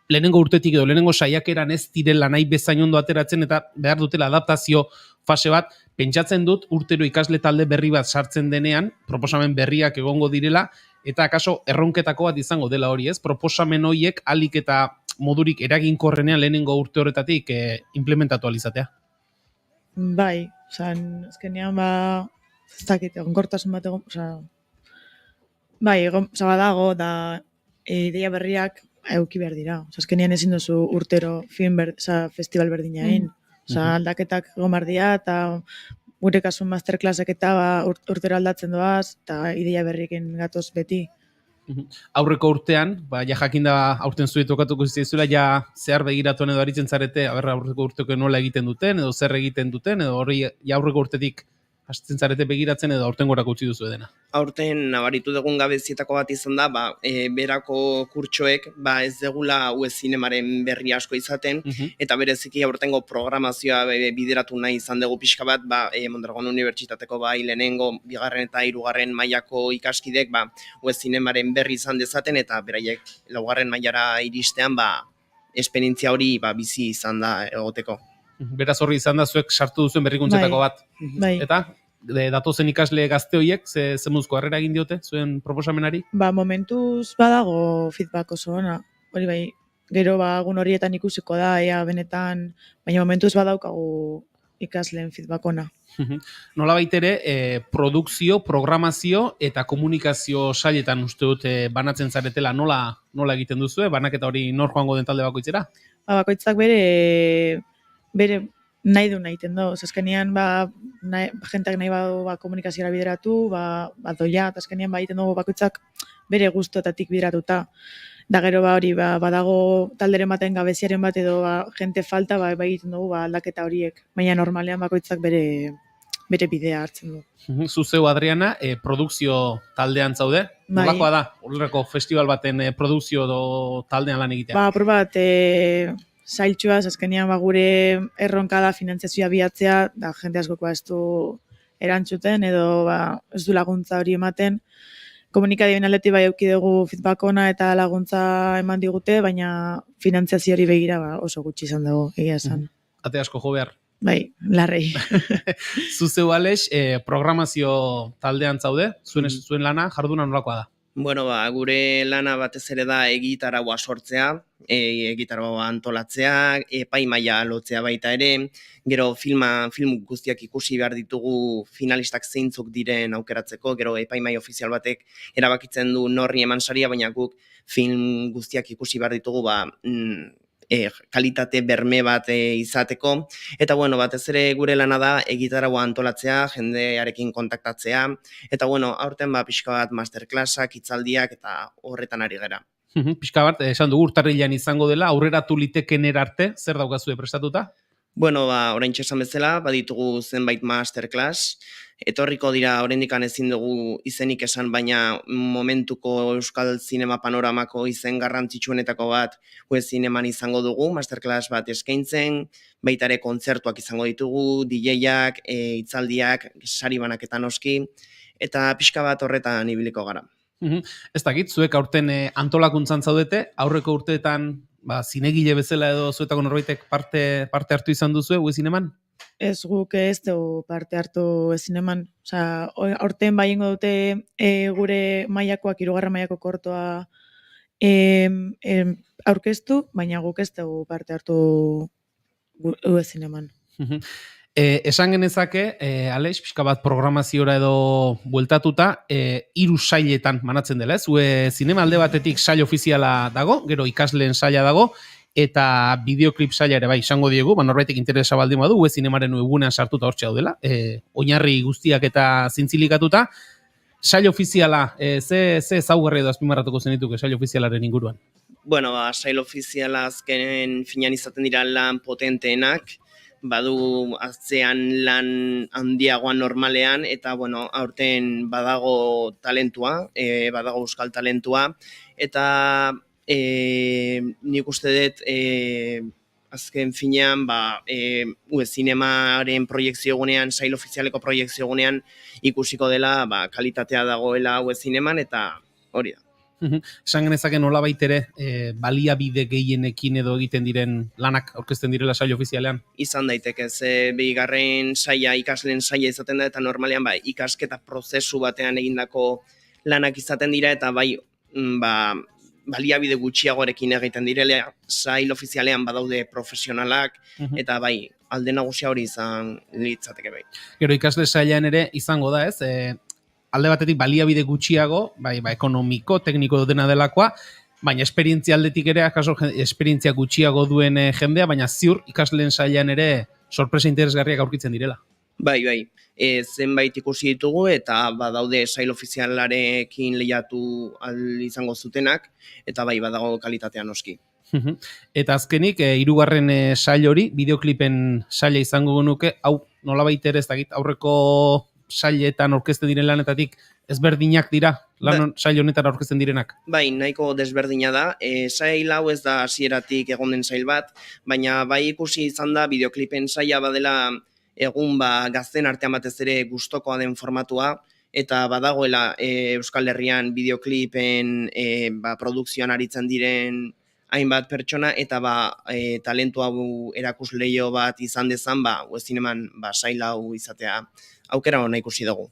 lehenengo urtetik edo lehenengo saiakeran ez direla nahi bezain ondo ateratzen eta behar dutela adaptazio fase bat, pentsatzen dut urtero ikasle talde berri bat sartzen denean, proposamen berriak egongo direla, eta akaso erronketako bat izango dela hori, ez? Proposamen horiek alik eta modurik eraginkorrenean lehenengo urte horretatik implementatu alizatea. Bai, azkenean ez dakit, egonkortasun bat badago da ideia berriak euki behar dira. Azkenean ezin duzu urtero festival berdina egin. Aldaketak gomardia eta gure kasun masterclassek eta urtero aldatzen doaz eta ideia berriekin gatoz beti. Aurreko urtean, jakin da aurten zuet tokatuko zizula, zehar begiratuan edo aritzen zarete, aurreko urteko nola egiten duten, edo zer egiten duten, edo hori aurreko urtetik hasten zarete begiratzen edo aurten gorako utzi duzu edena. Aurten nabaritu dugun gabezietako bat izan da, berako kurtsoek ez degula UE Zinemaren berri asko izaten, eta bereziki aurtengo programazioa bideratu nahi izan dugu pixka bat, Mondragon Unibertsitateko lehenengo, bigarren eta hirugarren mailako ikaskidek UE Zinemaren berri izan dezaten, eta beraiek laugarren mailara iristean esperientzia hori bizi izan da egoteko. Beraz horri izan da zuek sartu duzuen berrikuntzetako bat. Eta datozen ikasle gazte horiek, ze muzko harrera egin diote zuen proposamenari? Momentuz badago feedback oso ona. Hori bai, gero egun horietan ikusiko da, benetan, baina momentuz badaukagu ikasleen feedback ona. Nola baitere, produkzio, programazio eta komunikazio sailetan uste dut banatzen zaretela nola egiten duzue, banaketa hori nor joango den talde bakoitzera? Bakoitzak bere nahi du nahiten do. Azkenean, jenteak nahi badu komunikazioa bideratu, doia, eta azkenean egiten dugu bakoitzak bere gustoetatik bideratuta. Da gero hori badago talderen baten gabeziaren bat edo jente falta, egiten dugu aldaketa horiek. Baina normalean bakoitzak bere bidea hartzen du. Zuzeu, Adriana, produkzio taldean zaude? Nolakoa da? Horreko festival baten produkzio taldean lan egitea? Apur bat, zailtxuaz, azkenean gure erronka da finantziazioa bilatzea, da jende askokoa ez du erantzuten edo ez du laguntza hori ematen. Komunikadioen aldetik eduki dugu feedback ona eta laguntza eman digute, baina finantziazio hori begira oso gutxi izan dugu, egia esan. Ate asko jo behar. Bai, larrei. Zuzeu, Alex, programazio taldean zaude, zuen lana, jarduna nolakoa da? Bueno, gure lana batez ere da egitaragoa sortzea, egitaragoa antolatzea, epaimaila lotzea baita ere, gero film guztiak ikusi behar ditugu finalistak zeintzuk diren aukeratzeko, gero epaimai ofizial batek erabakitzen du norri eman saria, baina guk film guztiak ikusi behar ditugu kalitate berme bat izateko, eta batez ere gure lana da egitaragoa antolatzea, jendearekin kontaktatzea, eta aurten pixka bat masterclassak, hitzaldiak eta horretan ari gera. Pixka bat, esan dugu urtarrilean izango dela, aurreratu liteken arte, zer daukazue prestatuta? Oraintxe esan bezala, baditugu zenbait masterclass, etorriko dira oraindik ezin dugu izenik esan, baina momentuko euskal zinema panoramako izen garrantzitsuenetako bat UE Zineman izango dugu, masterclass bat eskaintzen, baita ere kontzertuak izango ditugu, DJ-ak, hitzaldiak, sari banaketa noski, eta pixka bat horretan ibiliko gara. Ez dakit, zuek aurten antolakuntzan zaudete, aurreko urteetan zinegile bezala edo zuetako norbaitek parte hartu izan duzu ue zineman? Ez guk ez dugu parte hartu ezin eman. Osea, aurten bai ingo dute gure mailakoak, 3. mailako kortoa aurkeztu, baina guk ez dugu parte hartu ezin eman. Esan genezake, Aleix, pixka bat programaziora edo bueltatuta, 3 sailetan manatzen dela, ez? Ue zinema alde batetik sail ofiziala dago, gero ikasleen saila dago, eta bideoklip saila ere bai izango diegu, norbaitek interesa baldin badu, ue zinemaren webunean sartuta hortxe daudela, oinarri guztiak eta zintzilikatuta. Sail ofiziala, ze ezaugarri edo azpimarratuko zenituke sail ofizialaren inguruan? Bueno, sail ofiziala azkenen finan izaten dira lan potenteenak, badu atzean lan handiagoan normalean, eta bueno, aurten badago talentua, badago euskal talentua, eta nik uste dut azken finean zinemaren proiektzio gunean, sail ofizialeko proiektzio gunean ikusiko dela kalitatea dagoela zineman, eta hori da. Esan genezake nolabait ere baliabide gehienekin edo egiten diren lanak aurkezten direla sail ofizialean? Izan daiteke, bigarren saila, ikasleen saila izaten da, eta normalean ikasketa prozesu batean egindako lanak izaten dira, eta baliabide gutxiagorekin egiten direla, sail ofizialean badaude profesionalak, eta alde nagusia hori izan litzateke bai. Gero ikasle sailean ere izango da, ez? Alde batetik baliabide gutxiago, ekonomiko, tekniko dena delakoa, baina esperientzia aldetik ere, akaso esperientzia gutxiago duen jendea, baina ziur ikasleen sailean ere sorpresa interesgarriak aurkitzen direla. Bai, zenbait ikusi ditugu, eta badaude sail ofizialarekin lehiatu izango zutenak, eta badago kalitatean noski. Eta azkenik, 3. sail hori, bideoklipen saila izango genuke, hau nolabait ere ez dakit aurreko sailetan aurkezten diren lanetatik ezberdinak dira, sail honetan aurkezten direnak? Bai, nahiko desberdina da. Sail hau ez da hasieratik egon den sail bat, baina ikusi izan da bideoklipen saila badela egun gazten artean batez ere gustokoa den formatua, eta badagoela Euskal Herrian bideoklipen produkzioan aritzen diren hainbat pertsona, eta talentu hau erakusleio bat izan dezan, zineman sail hau izatea aukera hona ikusi dugu.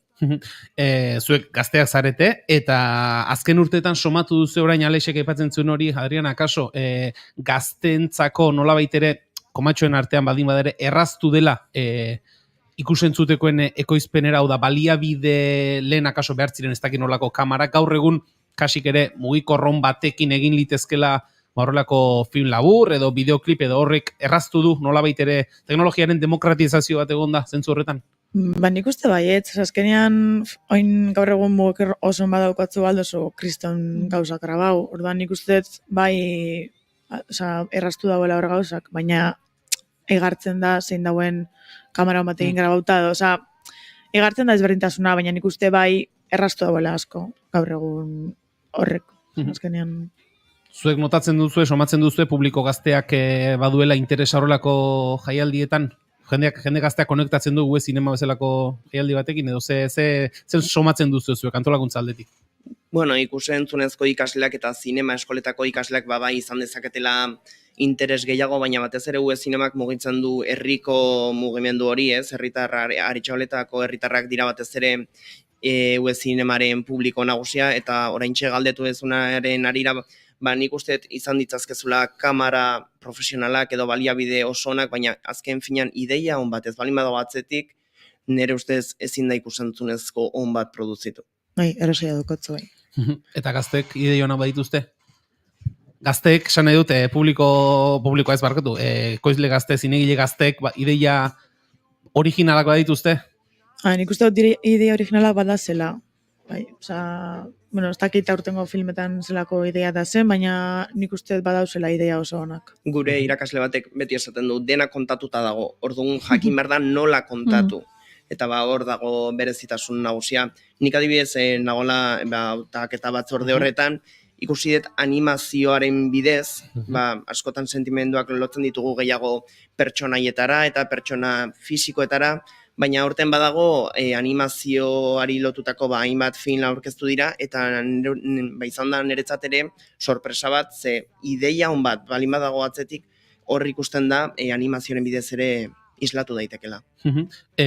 Zuek gazteak zarete, eta azken urteetan somatu duzu orain Alexek aipatzen zuen hori, Adrian, akaso gaztentzako nolabait ere komatxoen artean baldin badere erraztu dela ikusentzutekoen ekoizpenera, hau da baliabide lehen akaso behar ziren ez dakit nolako kamara, gaur egun kasik ere mugikorron batekin egin litezkela horrelako film labur edo bideoklip edo horrek erraztu du nolabait ere teknologiaren demokratizazio bat egon da zentzu horretan? Nik uste baietz, azkenean oin gaur egun mugik oso badaukatzu aldozo kriston gauzak grabau, orduan nik uste erraztu dauela hor gauzak, baina egartzen da zein dauen kamera batekin grabauta, egartzen da ezberdintasuna, baina nik uste erraztu dauela asko gaur egun horrek, azkenean. Zuek notatzen duzu, somatzen duzu publiko gazteak baduela interesa horrelako jaialdietan? Jende gazteak konektatzen du zinema bezalako jaialdi batekin, edo zen somatzen duzu zuek antolakuntza aldetik? Bueno, ikusentzunezko ikasleak eta zinema eskoletako ikasleak izan dezaketela interes gehiago, baina batez ere zinemak mugitzen du herriko mugimendu hori, Aritxabaletako herritarrak dira batez ere zinemaren publiko nagusia, eta oraintxe galdetu dezunaren arira, nik uste izan ditzazkezula kamera profesionalak edo baliabide osonak, baina azken finan ideia on bat ez balin badago atzetik, nire ustez ezin da ikusentzunezko on bat produzitu. Erasaia dukotzu bai. Eta gaztek ideia onak badituzte? Gaztek, esan nahi dute, publikoa ez barkatu, koizle gazte, zinegile gaztek, ideia originalak badituzte? Nik uste dut ideia originala bada zela. Ez dakit aurtengo filmetan zelako ideia da zen, baina nik uste badauzela ideia oso onak. Gure irakasle batek beti esaten du, dena kontatuta dago, orduan jakin behar da nola kontatu. Eta hor dago berezitasun nagusia. Nik adibidez nagola eta batzorde horretan, ikusi dut animazioaren bidez, askotan sentimenduak lotzen ditugu gehiago pertsonaietara eta pertsona fisikoetara, baina aurten badago animazioari lotutako hainbat film aurkeztu dira, eta izan da niretzat ere sorpresa bat, ze ideia on bat, balin badago atzetik, hor ikusten da animazioaren bidez ere islatu daitekela.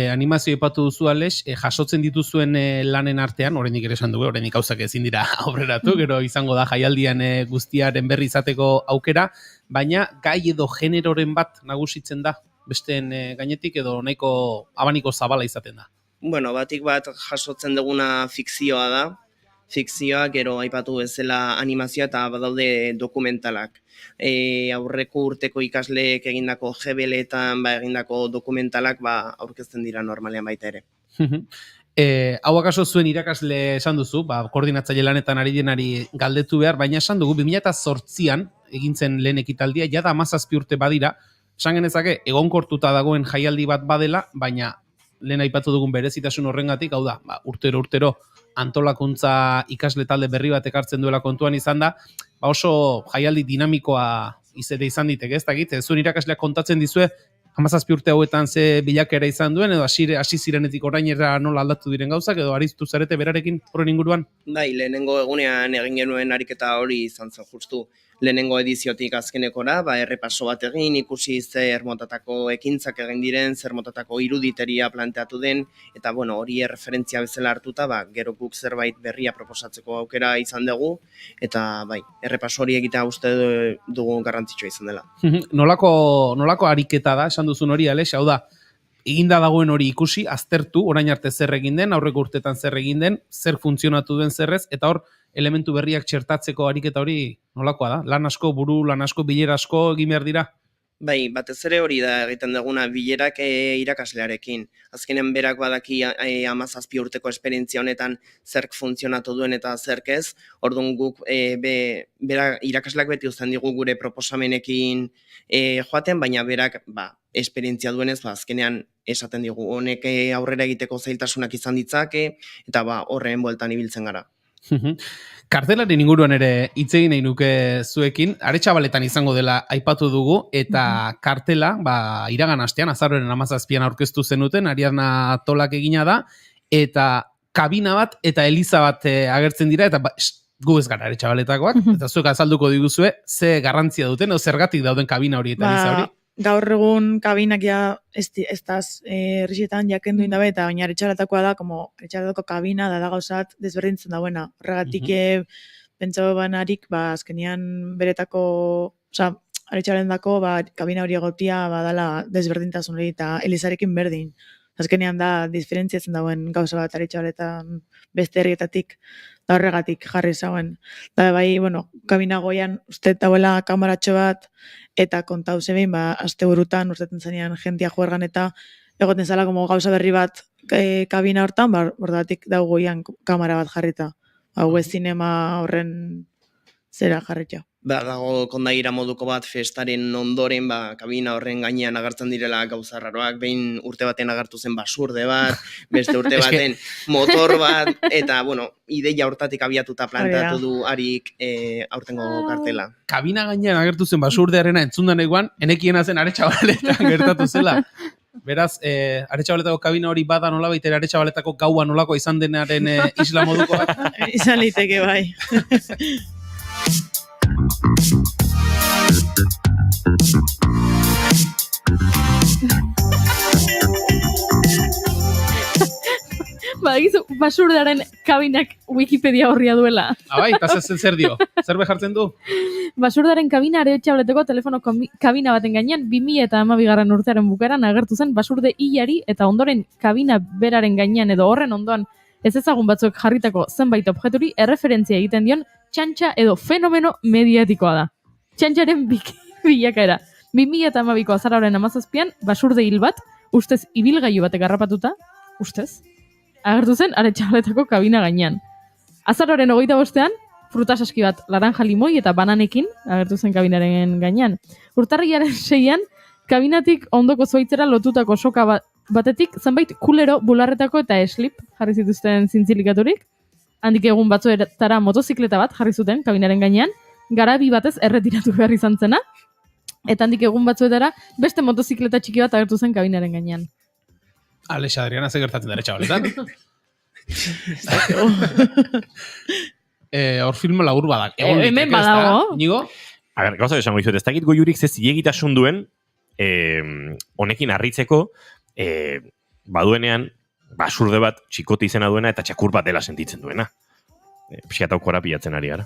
Animazio ipatu duzu Alex, jasotzen dituzuen lanen artean, oraindik ere esan dugu, oraindik gauzak ezin dira aurreratu, gero izango da jaialdian guztiaren berri izateko aukera, baina gai edo generoren bat nagusitzen da, besteen gainetik edo nahiko abaniko zabala izaten da. Bueno, batik bat jasotzen duguna fikzioa da, fikzioa gero aipatu bezala animazioa eta badaude dokumentalak. Aurreko urteko ikasleek egindako GBL-etan egindako dokumentalak aurkezten dira normalean baita ere. Hau akaso zuen irakasle esan duzu, koordinatzaile lanetan ari denari galdetu behar, baina esan dugu 2008an egintzen lehen ekitaldia, jada 17 urte badira, esan genezake egonkortuta dagoen jaialdi bat badela, baina lehen aipatu dugun berezitasun horrengatik, hau da, urtero antolakuntza ikasle talde berri bat ekartzen duela kontuan izan da, oso jaialdi dinamikoa izan diteke, ez dakit, zuen irakasleak kontatzen dizue, 17 urte hauetan ze bilakera izan duen, edo hasi zirenetik orainera nola aldatu diren gauzak, edo ariztu zarete berarekin horren inguruan? Bai, lehenengo egunean egin genuen ariketa hori izan zen justu. Lehenengo ediziotik azkenekora, errepaso bat egin, ikusi zer motatako ekintzak egin diren, zer motatako iruditeria planteatu den, eta hori erreferentzia bezala hartuta, gero guk zerbait berria proposatzeko aukera izan dugu, eta errepaso hori egitea uste dugu garrantzitsua izan dela. Nolako ariketa da, esan duzun hori, Alex, hau da, eginda dagoen hori ikusi, aztertu, orain arte zer egin den, aurreko urtetan zer egin den, zer funtzionatu den zerrez, eta hor, elementu berriak txertatzeko ariketa hori nolakoa da? Lan asko, buru, lan asko, bilera asko egin behar dira? Bai, batez ere hori da egiten duguna bilerak irakaslearekin. Azkenen berak badaki 17 urteko esperientzia honetan zerk funtzionatu duen eta zerk ez. Orduan guk irakasleak beti uzten digu gure proposamenekin joaten, baina berak esperientzia duenez, azkenean esaten digu honek aurrera egiteko zailtasunak izan ditzake, eta horren bueltan ibiltzen gara. Kartelaren inguruan ere hitz egin nahi nuke zuekin, Aretxabaletan izango dela aipatu dugu, eta kartela, iragan astean, azaroaren 17an aurkeztu zenuten, Ariadna Tolak egina da, eta kabina bat eta eliza bat agertzen dira, eta gu ez gara Aretxabaletakoak, eta zuek azalduko diguzue, ze garrantzia duten, o zergatik dauden kabina hori eta eliza hori? Gaur egun kabinak ez daz errixetan jakendu indabe, eta baina Aretxabaletakoa da, Aretxabaletako kabina da gauzat desberdintzen dauena. Horregatik pentsau banarik, azkenian beretako, Aretxabaletako kabina hori egotia dala desberdintasun hori eta elizarekin berdin. Azkenean da diferentziatzen dauen gauza bat Aretxabaletan beste herrietatik, da horregatik jarri zauen. Da kabina goian uste dauela kamaratxo bat, eta kontau zebein, aste burutan urteten zanean jentia juergan eta egoten zala gauza berri bat kabina hortan, bordatik dago goian kamera bat jarrita. Web zinema horren zera jarritxo. Dago kondaira moduko bat festaren ondoren, kabina horren gainean agertzen direla gauza raroak, behin urte baten agertu zen basurde bat, beste urte baten motor bat, eta, ideia hortatik abiatuta planteatu du harik aurtengo kartela. Kabina gainean agertu zen basurdearena entzundan eguan, enekiena zen Aretxabaletan gertatu zela. Beraz, Aretxabaletako kabina hori bada nola baita Aretxabaletako gaua nolako izan denaren isla moduko bat? Izan liteke bai. Basurdearen kabinak Wikipedia horria duela. Bai, eta zer dio? Zer behartzen du? Basurdearen kabina Aretxabaleteko telefono kabina baten gainean 2012 urtearen bukaeran agertu zen basurde hilari eta ondoren kabina beraren gainean edo horren ondoan ez ezagun batzuek jarritako zenbait objeturi erreferentzia egiten dion txantxa edo fenomeno mediatikoa da. Txantxaren bilakaera. 2012ko azaroaren 17an basurde hil bat, ustez ibilgailu batek harrapatuta, ustez, agertu zen Aretxabaletako kabina gainean. Azaroaren 25ean, frutasaski bat laranja limoi eta bananekin agertu zen kabinaren gainean. Urtarrilaren 6an, kabinatik ondoko zuaitzera lotutako soka batetik zenbait kulero, bularretako eta eslip jarri zituzten zintzilikaturik. Handik egun batzuetara motozikleta bat jarri zuten kabinaren gainean, garabi batez erretiratu behar izan zena, eta handik egun batzuetara beste motozikleta txiki bat agertu zen kabinaren gainean. Alex, Adriana, ze gertatzen dara txabaletan? Hor film labur badak. Hemen badago. Nigo? A ber, gauza esango dizuet, ez dakit goiurik ze zilegitasun duen honekin harritzeko baduenean basurde bat txikote izena duena eta txakur bat dela sentitzen duena. Pixkat aukora pilatzen ari gara.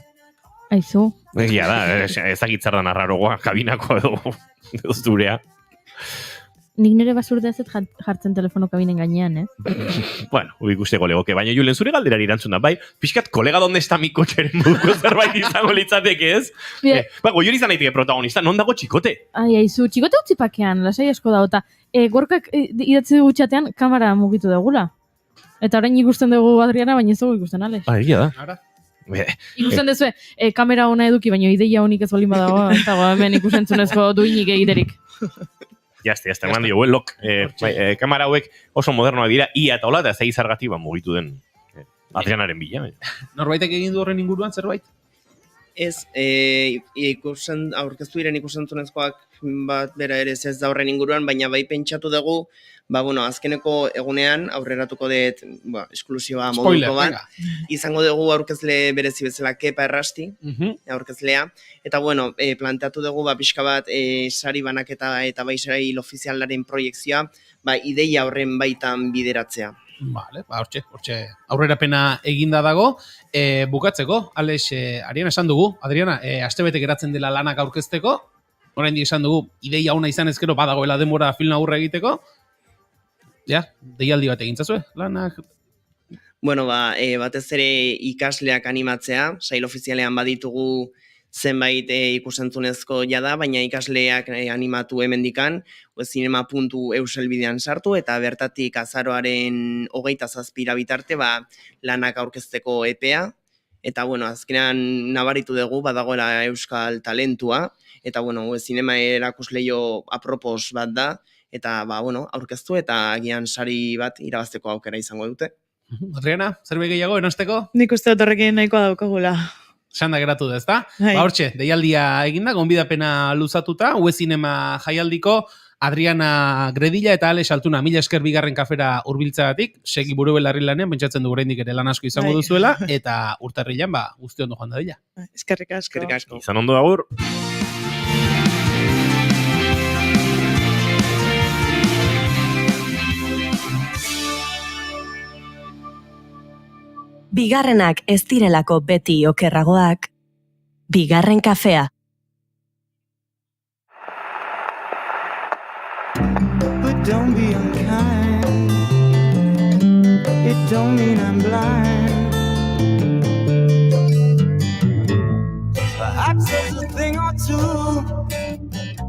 Aizu. Egia da, ez dakitzar da narrarogoa, kabinako edo zurea. Nik nire basurdea zet jartzen telefono kabinen gainean, Bueno, ikusteko legoke, baina Julen, zure galderari erantzun da, bai, pixkat, kolega donde está mi kotxeren moduko zerbait izango litzateke, ez? Goiur izan naiteke protagonista, non dago txikote? Ai, aizu, txikote utzi pakean, lasai asko da, eta gorkak idatzi dugu txatean kamera mugitu dugula. Eta orain ikusten dugu Adriana, baina ez dugu ikusten, Alex. Egia da. Ikusten dezue, kamera ona eduki, baina ideia honik ez balin badago, eta hemen ikusentzunezko duinik egiterik. Jazte, eman dio, lok. Kamera hauek oso modernoak dira, ia eta hola, eta ez egizargati mugitu den Adrianaren bila. Norbaitek egin du horren inguruan zerbait? Ez, aurkeztu diren ikusentzunezkoak bat bera ere ez da horren inguruan, baina bai pentsatu dugu, azkeneko egunean aurreratuko dut esklusioa moduko bat. Izango dugu aurkezle berezi bezala Kepa Errasti, aurkezlea. Eta planteatu dugu pixka bat sari banaketa eta bai sari ofizialaren proiektzioa, ideia horren baitan bideratzea. Vale, hortxe aurrerapena eginda dago. Bukatzeko, Alex, Ariana esan dugu, Adriana, astebete geratzen dela lanak aurkezteko, oraindik esan dugu, ideia ona izan ezkero badagoela denbora film aurre egiteko, deialdi bat egintzazue, lanak? Batez ere ikasleak animatzea, sail ofizialean baditugu zenbait ikusentzunezko jada, baina ikasleak animatu hemendikan, zinema.eus helbidean sartu, eta bertatik azaroaren 27 bitarte lanak aurkezteko epea, eta azkenean nabaritu dugu badagoela euskal talentua, eta zinema erakusleio apropos bat da, eta aurkeztu eta agian sari bat irabazteko aukera izango dute. Adriana, zerbait gehiago enosteko? Nik uste dut horrekin nahikoa daukagula. Sanda geratu da, ezta? Hortxe, deialdia eginda, gonbidapena luzatuta, Zinema jaialdiko Adriana Gredilla eta Alex Altuna, mila esker bigarren kafera hurbiltzeagatik, segi buru belarri lanean, pentsatzen du oraindik ere lan asko izango duzuela, eta urtarrilan guzti ondo joan da dela. Eskerrik asko. Izan ondo agur. Bigarrenak ez direlako beti okerragoak, bigarren kafea. But don't be unkind. It don't mean I'm blind. Perhaps there's a thing or two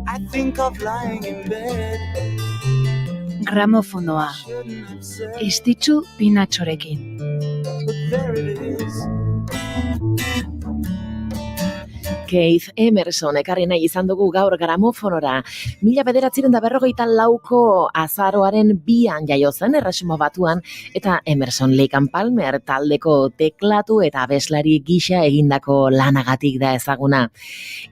I think of lying in bed. Gramofonoa. Estitzu Pinatxorekin. Keith Emerson ekarri nahi izan dugu gaur gramofonora. 1954ko azaroaren 2an jaio zen Erresuma Batuan, eta Emerson Lake and Palmer taldeko teklatu eta abeslari gisa egindako lanagatik da ezaguna.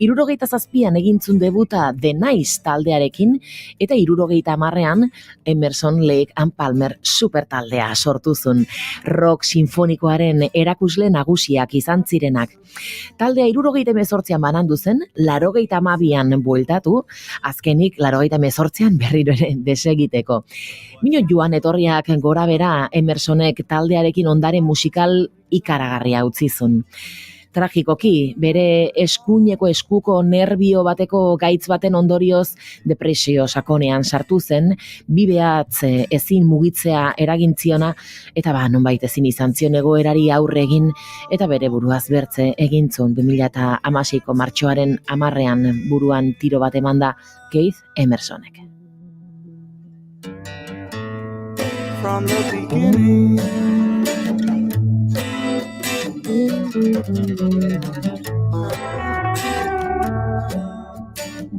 77an egintzun debuta The Nice taldearekin, eta 70an Emerson Lake and Palmer supertaldea sortu zuen. Rock sinfonikoaren erakusle nagusiak izan zirenak. Taldea 78an banandu zen, 82an bueltatu, azkenik 88an berriro ere desegiteko. Mino joan etorriak gora bera Emersonek taldearekin ondare musikal ikaragarria utzi zuen. Tragikoki, bere eskuko nerbio bateko gaitz baten ondorioz depresio sakonean sartu zen, bibeatz ezin mugitzea eragintziona, eta nonbait ezin izan zion egoerari aurre egin, eta bere buruaz bertze egintzun 2016ko martxoaren 10ean buruan tiro bat emanda Keith Emersonek. From the beginning.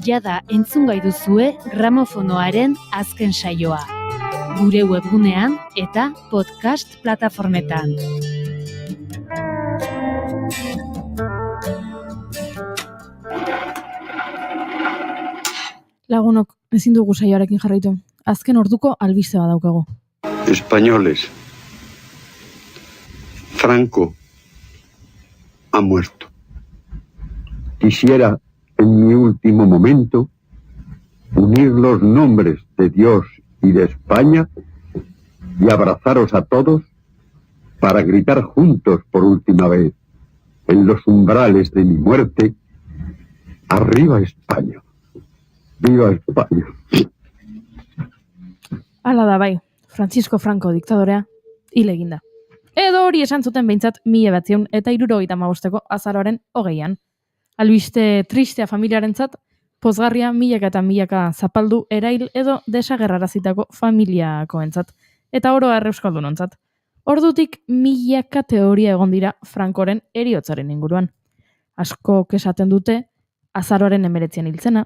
Jada entzun gai duzue gramofonoaren azken saioa. Gure webgunean eta podcast plataformetan. Lagunok, ezin dugu saioarekin jarraitu. Azken orduko albiste bat daukagu. españoles. Franco ha muerto. Quisiera, en mi último momento, unir los nombres de Dios y de España y abrazaros a todos para gritar juntos por última vez, en los umbrales de mi muerte, ¡arriba España! ¡Viva España! Hala da bai, Francisco Franco diktadorea hil eginda. Edo hori esan zuten behintzat 1975ko azaroaren 20an. Albiste tristea familiarentzat, pozgarria milaka eta milaka zapaldu, erail edo desagerrarazitako familiakoentzat, eta oro har euskaldunontzat. Ordutik milaka teoria egon dira Francoren heriotzaren inguruan. Askok esaten dute azaroaren 19an hiltzena,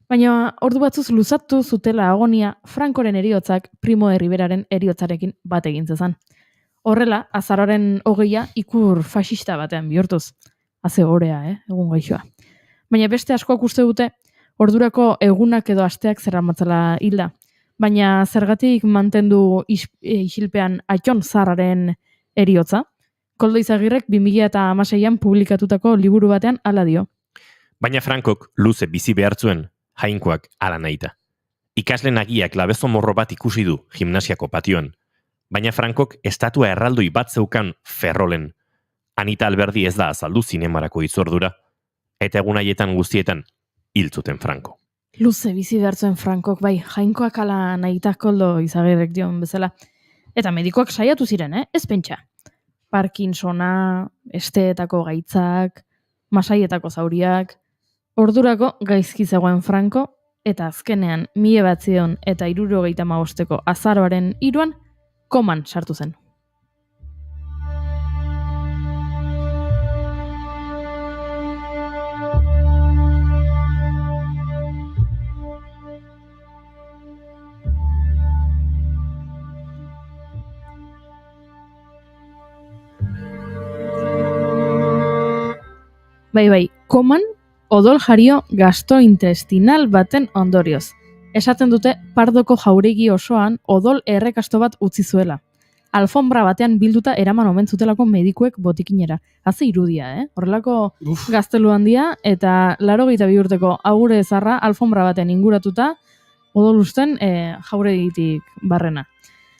baina ordu batzuz luzatu zutela agonia Francoren heriotzak Primo de Riveraren heriotzarekin bat egin zezan. Horrela, azaroaren 20a ikur faxista batean bihurtuz. Haze horea, egun gaixoa. Baina beste askoak uste dute, ordurako egunak edo asteak zerramatzala hilda. Baina zergatik mantendu isilpean Atxon Zarraren heriotza? Koldo Izagirrek 2016an publikatutako liburu batean hala dio. Baina Frankok luze bizi behar zuen, jainkoak ala nahita. Ikasle nagiak labezo morro bat ikusi du gimnasiako patioan. Baina Frankok estatua erraldoi bat zeukan Ferrolen. Anita Alberdi ez da azaldu zinemarako itzordura. Eta egun haietan guztietan hil zuten Franco. Luze bizi behar zuen Frankok, bai, jainkoak ala nahita Koldo Izagirrek dion bezala. Eta medikoak saiatu ziren, ez pentsa. Parkinsona, esteetako gaitzak, masaietako zauriak. Ordurako gaizki zegoen Franco, eta azkenean 1975ko azaroaren 3an koman sartu zen. Bai, koman odol jario gastrointestinal baten ondorioz. Esaten dute Pardoko jauregi osoan odol errekasto bat utzi zuela. Alfombra batean bilduta eraman omen zutelako medikuek botikinera. Haze irudia, Horrelako gaztelu handia eta 82 urteko agure zarra alfombra batean inguratuta odol usten jauregitik barrena.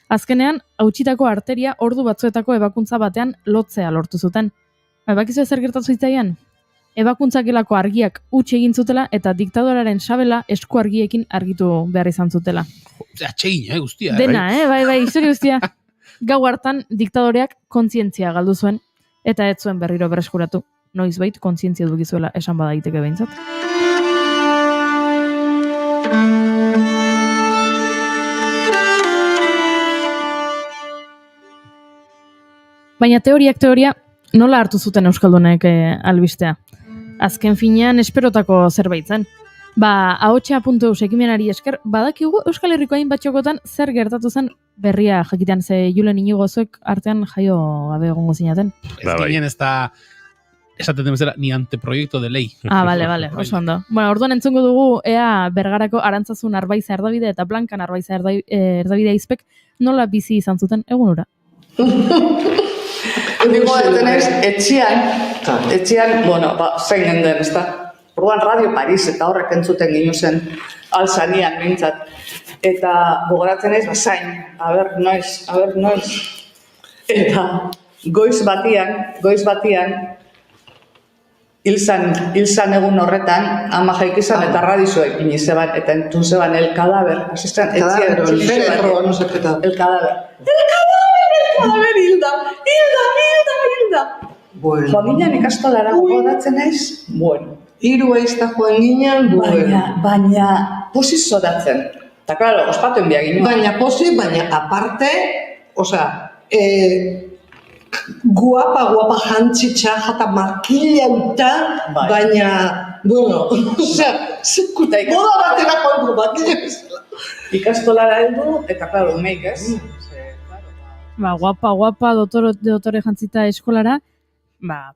Azkenean, hautsitako arteria ordu batzuetako ebakuntza batean lotzea lortu zuten. Bakizu zer gertatu zitzaian? Ebakuntzakelako argiak utzi egin zutela eta diktadoraren sabela esku argiekin argitu behar izan zutela. Atxegina, guztia. Dena, bai, historia guztia. Gau hartan diktadoreak kontzientzia galdu zuen eta ez zuen berriro berreskuratu. Noizbait kontzientzia dugizuela esan badaiteke behintzat. Baina teoria, nola hartu zuten euskaldunek albistea? Azken finean esperotako zerbait zen. Ahotsa.eus ekimenari esker, badakigu Euskal Herriko hainbat txokotan zer gertatu zen berria jakitean, ze Julen Inigozuek artean jaio gabe egongo zinaten. Ez ginen ez da, esaten den bezala, ni anteproiektu de lei. Bale, oso ondo. Orduan entzungo dugu ea Bergarako Arantzazun Arbaiza Erdabide eta Blankan Arbaiza Erdabide Aizpek nola bizi izan zuten egunura. Digo, detenez, etxian, zein genden, ez da? Orduan Radio Paris eta horrek entzuten ginu zen alzanian mintzat. Eta gogoratzen ez, zain, aber noiz. Eta goiz batian, hilzan egun horretan, ama jaikizan eta radizioek inizeban, eta entzun zeban el cadáver. Asistan, etxian, el cadáver. Hilda. Bueno. Joan ginen ikastolara gogoratzen naiz, hiru eizta joan ginen, baina posi zoratzen. Eta, klaro, ospatuen biak ginen. Baina posi, baina aparte, guapa jantzitsa, jata markila uta, baina, moda batera kontu makila bezala. Ikastolara heldu, eta, klaro, umeik ez. Guapa, dotore jantzita eskolara,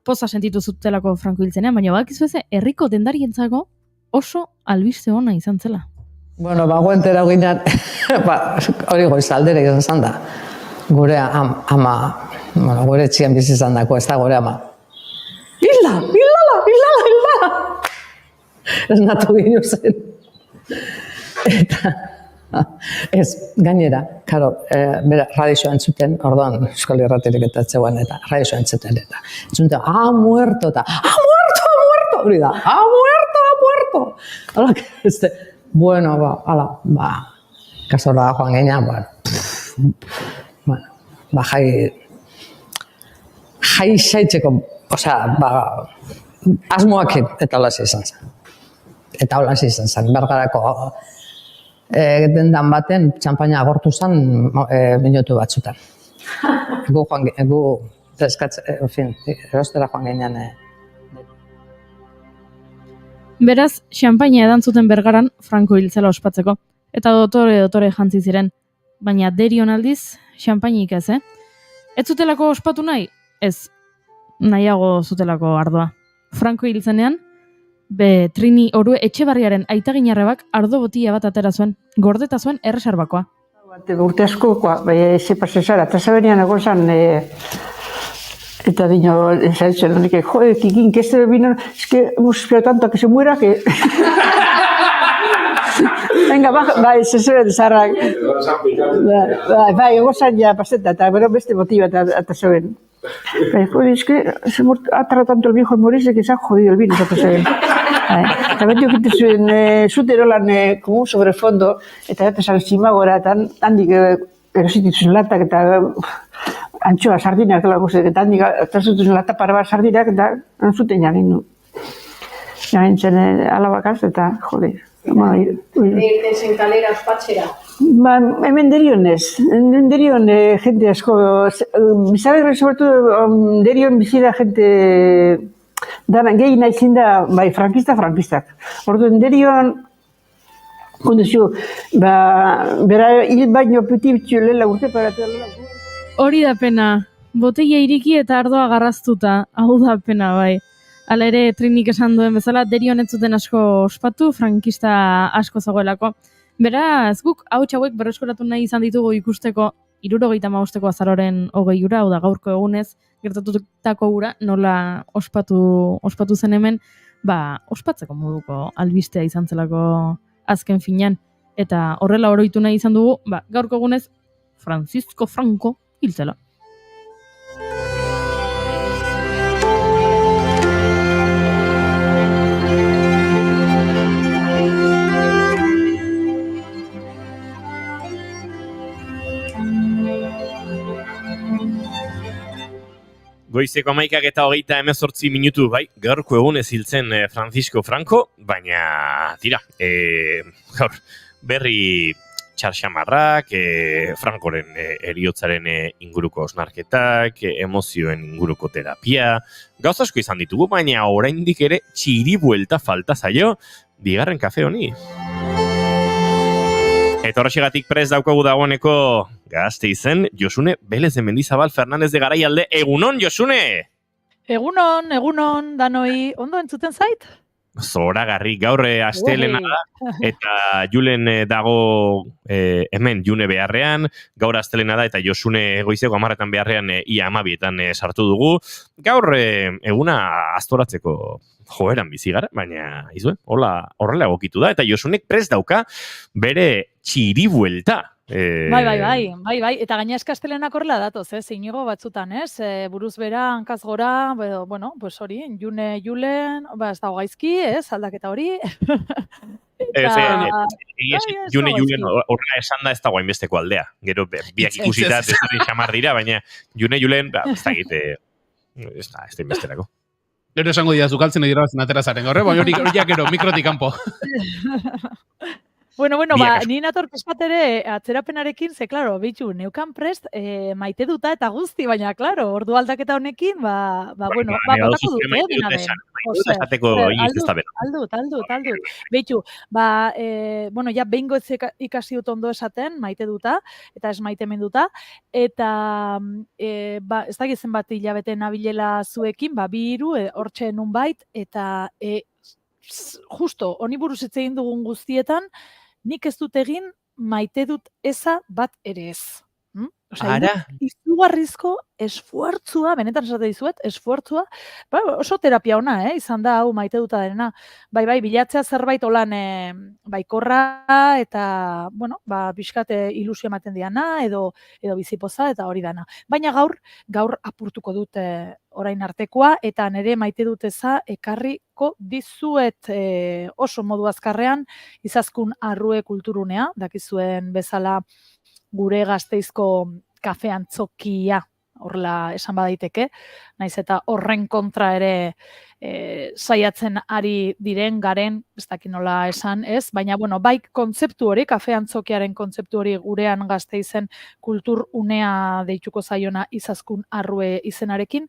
poza sentitu zutelako Franco hiltzenean, baina bakizu herriko dendarientzako oso albiste ona izan zela. Bueno, guentera ginean, hori goizaldera izan da. Gure ama, gure etxian bizi izan dako, ez da gure ama. Hilda! Ez natu gino zen. Eta, ez, gainera, karo, radioa entzuten, orduan Euskal Irratirik eta etzegoen, eta radioa entzuten, eta entzuten, muerto, eta muerto, hori da, muerto. Hala, ez da, bueno, kasora joan genean, jai saitzeko, asmoak eta hola izan zen. Eta hola izan zen, Bergarako dendan baten txampaina agortu zen minutu batzutan. Gu erostera joan genean. Beraz, xampaina edantzuten Bergaran Franco hiltzela ospatzeko, eta dotore jantzi ziren. Baina Derion aldiz, xampainik ez, Ez zutelako ospatu nahi? Ez, nahiago zutelako ardoa. Franco hiltzenean, Trini Orue Etxebarriaren aitaginarrebak ardo botia bat atera zuen, gordeta zuen erreserbakoa. Urte askokoa, eze pasezara, eta zabenian egon zan, eta dino, zaitzen, honek, joder, Kikin, que este vino, es que hemos esperado tanto a que se muera, que... Venga, se zeben zarrak. Egon zan ja paseta, eta bero beste motiba eta zeben. Joder, es que ha tardado tanto el viejo en morirse que se ha jodido el vino, eta zeben. Eta beti okite zuen, zuten holan, como sobrefondo, eta eta zan zimagora, eta handik erositizun latak, eta antxoa, sardinak, eta handik zuten lata para bat sardinak, eta zuten jagin du. Jagin zen alabakaz, eta joder. Irten zen kalera ospatxera. Hemen derion ez. Derion jente asko. Bizarre, sobre todo, derion bizida jente gehi nahi zinda, frankistak. Orduan derion, konduzio, bera hil baino puti bitxio lehela urte paratu dela. Hori da pena. Botella iriki eta ardoa garraztuta. Hau da pena, bai. Hala ere, Trinik esan duen bezala, Derion ez zuten asko ospatu, frankista asko zagoelako. Beraz, guk hauek berreskuratu nahi izan ditugu ikusteko 75. azaroren 20 ura, hau da gaurko egunez, gertatutako ura, nola ospatu zen hemen, ospatzeko moduko albistea izan zelako azken finean. Eta horrela oroitu nahi izan dugu, gaurko egunez, Francisco Franco hiltzela. Goizeko 11:28 minutu, gaurko egunez hiltzen Francisco Franco, baina, tira, gaur, berri txarxamarrak, Francoren heriotzaren inguruko osnarketak, emozioen inguruko terapia, gauz asko izan ditugu, baina oraindik ere txiri buelta falta zaio, bigarren kafe honi. Eta horrexegatik prest daukagu dagoeneko Gasteizen, Josune Belez de Mendizabal Fernandez de Garaialde. Egunon, Josune! Egunon, danoi, ondo entzuten zait? Zoragarri, gaur astelena da, eta Julen dago hemen June beharrean, gaur astelena da, eta Josune goizeko 10 beharrean ia 12 sartu dugu. Gaur eguna aztoratzeko joeran bizi gara, baina horrela egokitu da, eta Josunek prest dauka bere txiri buelta. Bai, eta gaina eskastelenak horrela datoz, zeinigo batzutan, buruz bera, hankaz gora, pues hori, Julen, ez dago gaizki, aldaketa hori. Julen horrela esan da ez dago hainbesteko aldea. Gero, biak ikusita, ez xamar dira, baina Julen, ez da egite, ez da inbesterako. Gero esango dira, zukaltzen edira bazen aterazaren gaur, baina hori gero, mikrotik kanpo. Bueno, ni nator pizkatere atzerapenarekin, ze, klaro, bitxu, neukan prest maite duta eta guzti, baina, klaro, ordu aldaketa honekin, botako dute, dina aldut. Bitxu, ja, behingo ikasi dut ondo esaten, maite duta, eta ez maite menduta, eta ez da gizen bat hilabete nabilela zuekin, 2-3, hortxe nunbait, eta justo, honi buruz hitz egin dugun guztietan, nik ez dut egin maite dut eza bat ere ez. Ara? Izugarrizko esfuertzua, benetan esate dizuet, esfuertzua, oso terapia ona, izan da, hau maite duta dena. Bai, bilatzea zerbait olan baikorra eta, bueno, pixkat ilusio ematen diana, edo bizipoza, eta hori dana. Baina gaur apurtuko dut orain artekoa, eta nire maite duteza ekarriko dizuet oso modu azkarrean, izaskun arrue kulturunea, dakizuen bezala gure Gasteizko kafe antzokia, horrela esan badaiteke, naiz eta horren kontra ere saiatzen ari diren garen, ez dakit nola esan, ez? Baina, bueno, bai kontzeptu hori, kafe antzokiaren kontzeptu hori gurean Gasteizen kultur unea deituko zaiona izaskun arrue izenarekin,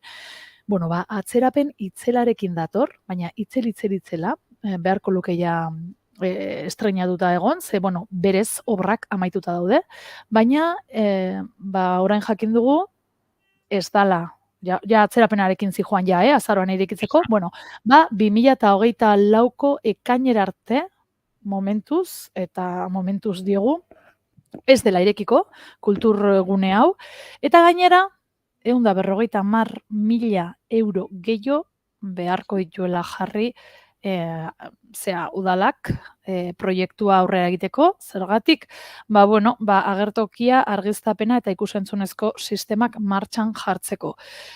bueno, atzerapen itzelarekin dator, baina itzela, beharko lukeia estreinaduta egon, ze, bueno, berez obrak amaituta daude, baina, orain jakin dugu, ez dala, ja atzerapenarekin zijoan azaroan irekitzeko, bueno, 2024ko ekainera arte, momentuz diogu, ez dela irekiko, kulturgune hau, eta gainera, 150.000 euro gehiago beharko dituela jarri udalak proiektua aurrera egiteko, zergatik, agertokia, argiztapena eta ikusentzunezko sistemak martxan jartzeko.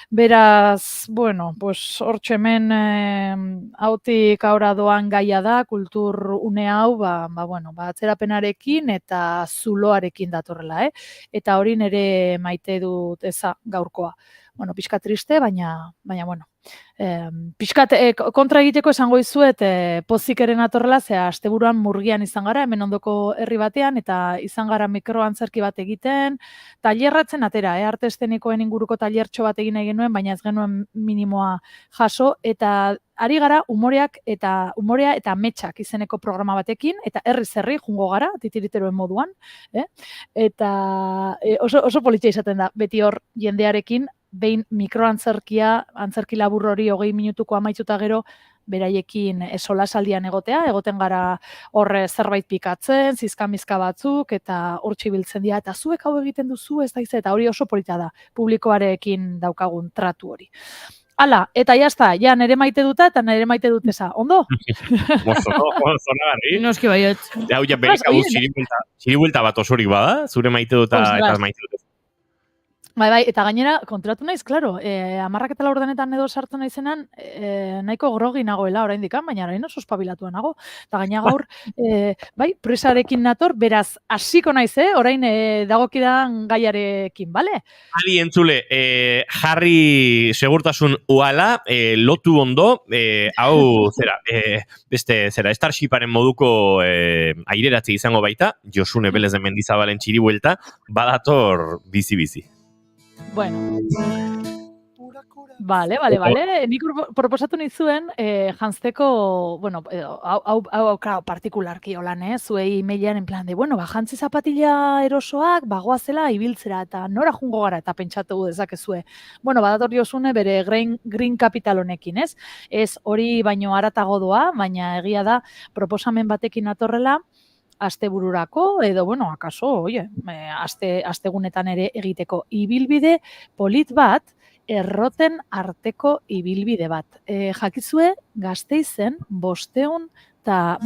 Beraz, hortxe hemen hautik aurra doan gaia da, kultur une hau, atzerapenarekin eta zuloarekin datorrela, eta hori nire maite dut eza gaurkoa. Pixka triste, baina, pixkat kontra egiteko esango izuet pozik eren atorrela, zera asteburuan murgian izan gara, hemen ondoko herri batean, eta izan gara mikroantzerki bat egiten, tailerratzen atera, arte estenikoen inguruko tailertxo bat egin egin nuen, baina ez genuen minimoa jaso, eta ari gara umorea eta ametsak izeneko programa batekin, eta herri jungo gara, titiriteroen moduan, eta oso politxea izaten da, beti hor jendearekin, behin mikroantzerkia, antzerki labur hori 20 minutuko amaitzuta gero, beraiekin solasaldian egoten gara horre zerbait pikatzen, zizkamizka batzuk, eta hortxe biltzen dira, eta zuek hau egiten duzu, ez da eta hori oso polita da, publikoarekin daukagun tratu hori. Hala, eta jazta, nere maite duta eta nere maite duteza, ondo? Oso nagarri. Noski baiot. Hau ja berik hau ziribuelta bat osorik bada, zure maite duta eta maite duteza. Bai, eta gainera, kontratu naiz, klaro, 11:00 edo sartu naizenan, nahiko grogi nagoela oraindik, baina orain oso espabilatua nago. Eta gaina gaur, presarekin nator, beraz, hasiko naiz, orain dagokidan gaiarekin, bale? Ali entzule, jarri segurtasun uala, lotu ondo, hau, Starshiparen moduko aireratzi izango baita, Josune Belez de Mendizabalen txiribuelta, badator bizi-bizi. Bueno. Vale. Nik proposatu nizuen jantzteko, hau partikularki holan, zuei e-mailean en plan de, jantzi zapatila erosoak, bagoazela ibiltzera, eta nora jungo gara, eta pentsatu dezakezue. Badator Josune bere Green Capital honekin, ez? Ez hori baino haratago doa, baina egia da proposamen batekin atorrela, astebururako, edo, akaso, astegunetan ere egiteko ibilbide polit bat, erroten arteko ibilbide bat. Jakizue, Gasteizen 500 eta,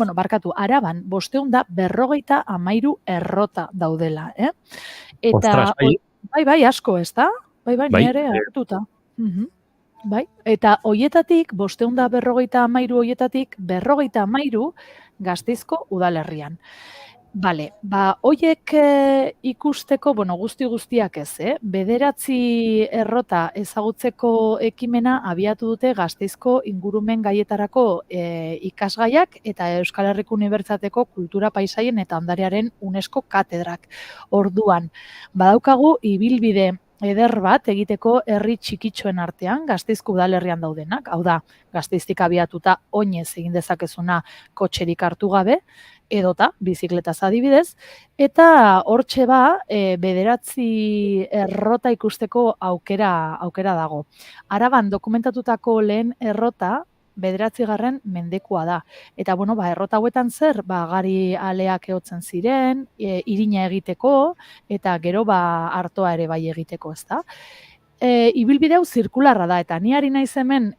Araban 553 errota daudela, Eta, bai, asko, ez da? Bai, nire hartuta. Bai, eta hoietatik, 553 hoietatik, 53 Gasteizko udalerrian. Bale, hoiek ikusteko, guztiak ez, Bederatzi errota ezagutzeko ekimena abiatu dute Gasteizko ingurumen gaietarako ikasgaiak eta Euskal Herriko Unibertsitateko kultura paisaien eta ondarearen UNESCO katedrak. Orduan, badaukagu ibilbide eder bat egiteko herri txikitxoen artean, Gasteizko udalerrian daudenak, hau da, Gasteiztik abiatuta oinez egin dezakezuna kotxerik hartu gabe, edota, bizikletaz adibidez, eta hortxe bederatzi errota ikusteko aukera dago. Araban dokumentatutako lehen errota, bederatzigarren mendekoa da. Eta, bueno, errota hauetan zer, gari aleak ehotzen ziren, irina egiteko, eta gero artoa ere bai egiteko, ez da. Ibilbide hau zirkularra da, eta ni ari naiz hemen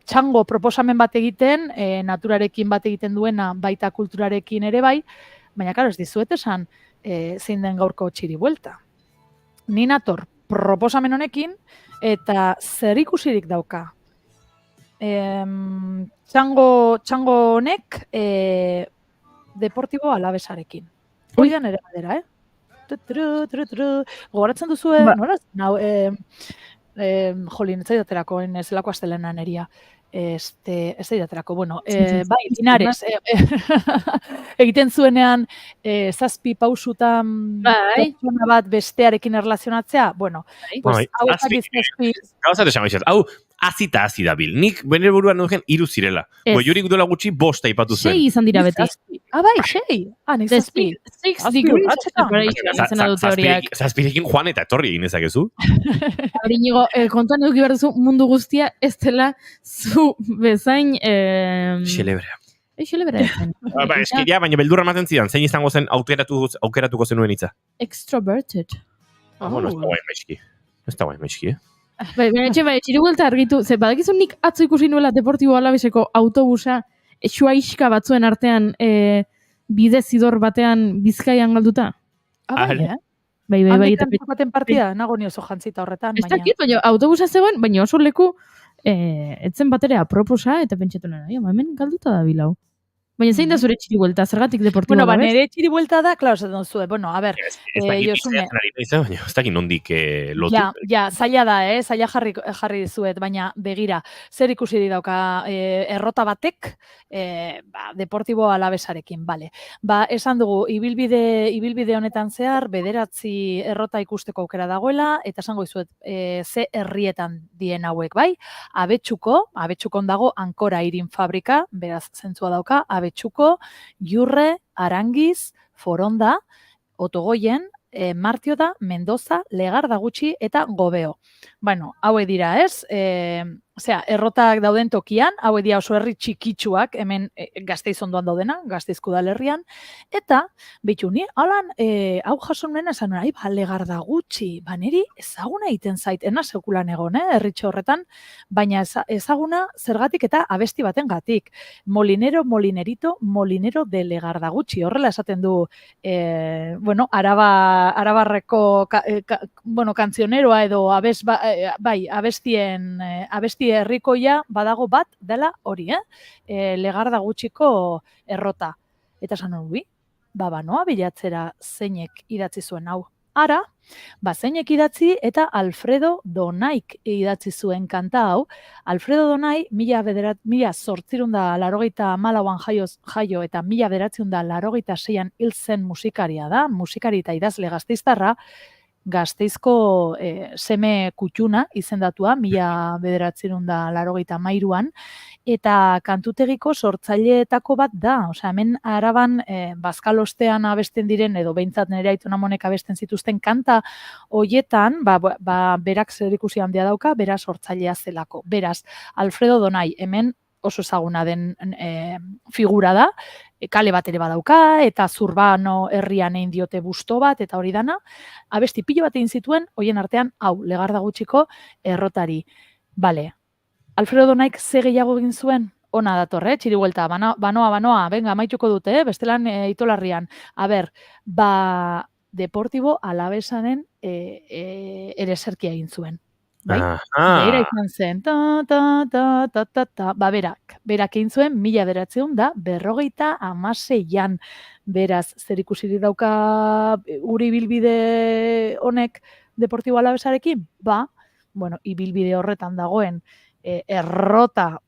txango proposamen bat egiten, naturarekin bat egiten duena, baita kulturarekin ere bai, baina, karo, ez dizuet esan zein den gaurko txiri buelta. Ni nator proposamen honekin, eta zer ikusirik dauka. Txango honek Deportibo Alavesarekin. Hori da nire badera, Gogoratzen duzu, noraz? Jolin, ez zaidaterako, ez zelako astelena neria. Ez zaidaterako, bueno, bai, Linares, egiten zuenean zazpi pausutan pertsona bat bestearekin erlazionatzea, bueno, hau zazpi... Gauzat esan baixet, hau azita azidabil. Nik bene buruan nuken 3 zirela. Goiorik duela gutxi 5 aipatu zuen. 6 izan dira beti. Bai, 6. Nik 6. 6 degrees of separation izan dut teoriak. Zazpirekin joan eta etorri egin ezakezu. Inigo, kontuan eduki behar duzu mundu guztia ez dela zu bezain... Xelebrea. Xelebrea. Eskeria, baina beldurra ematen zidan, zein izango zen aukeratuko zenuen hitza. Extroverted. Bueno, ez da guain meizki. Baina txiribuelta argitu, badakizu nik atzo ikusi nuela Deportibo Alaveseko autobusa xuaixka batzuen artean bide zidor batean Bizkaian galduta? Bai. Handikan zukaten partida, nago ni oso jantzita horretan. Ez dakit, baina autobusa zegoen, baina oso leku etzen batere aproposa eta pentsatu nena, hemen galduta da bilau. Baina zein da zure txiribuelta, zergatik Deportibo Bueno, Alaves? nire txiribuelta da, klaro, esaten zuen, bueno, a ber, Josune. Ez dakit nondik lotu. Ja, zaila da, zaila jarri dizuet, baina begira, zer ikusi dauka errota batek, Deportibo Alavesarekin, bale. Esan dugu, ibilbide honetan zehar, 9 errota ikusteko aukera dagoela, eta esango dizuet, ze herrietan dien hauek, bai? Abetxukon dago Ankora Irin fabrika, beraz zentzua dauka, Abetxuko, Jurre, Arangiz, Foronda, Otogoien, Martioda, Mendoza, Legarda gutxi eta Gobeo. Bueno, haue dira, ez? Errotak dauden tokian, haue dira oso herri txikitsuak, hemen Gasteiz ondoan daudena, Gasteizko udalerrian, eta, behitu ni, halan, hau jason nena esan nuen, Legarda gutxi, niri ezaguna egiten zait, ena sekulan egon, herritxo horretan, baina ezaguna zergatik eta abesti baten gatik. Molinero, molinerito, molinero de Legarda gutxi, horrela esaten du, arabarreko kantzioneroa edo abesti herrikoia badago bat dela hori, Legarda gutxiko errota. Eta esan hori, banoa bilatzera zeinek idatzi zuen hau. Ara, zeinek idatzi eta Alfredo Donaik idatzi zuen kanta hau. Alfredo Donai, 1884an jaio eta 1986an hil zen musikaria da, musikari eta idazle gasteiztarra, Gasteizko seme kutxuna izendatua, 1983an, eta kantutegiko sortzaileetako bat da. Hemen Araban bazkalostean abesten diren, edo behintzat nire aitona monek abesten zituzten kanta hoietan, berak zer ikusi handia dauka, bera sortzailea zelako. Beraz, Alfredo Donai, hemen oso ezaguna den figura da, kale bat ere badauka, eta Zurbano herrian egin diote busto bat, eta hori dana, abesti pilo bat egin zituen, hoien artean, hau, Legarda gutxiko errotari. Bale, Alfredo Donaik ze gehiago egin zuen? Ona datorre, txiribuelta, banoa, venga, amaituko dute, bestelan itolarrian. Deportivo Alavesaren ere zerkia egin zuen. Bai? Beira izan zen, berak egin zuen 1956an. Beraz, zer ikusirik dauka guri ibilbide honek Deportibo Alavesarekin? Ibilbide horretan dagoen errota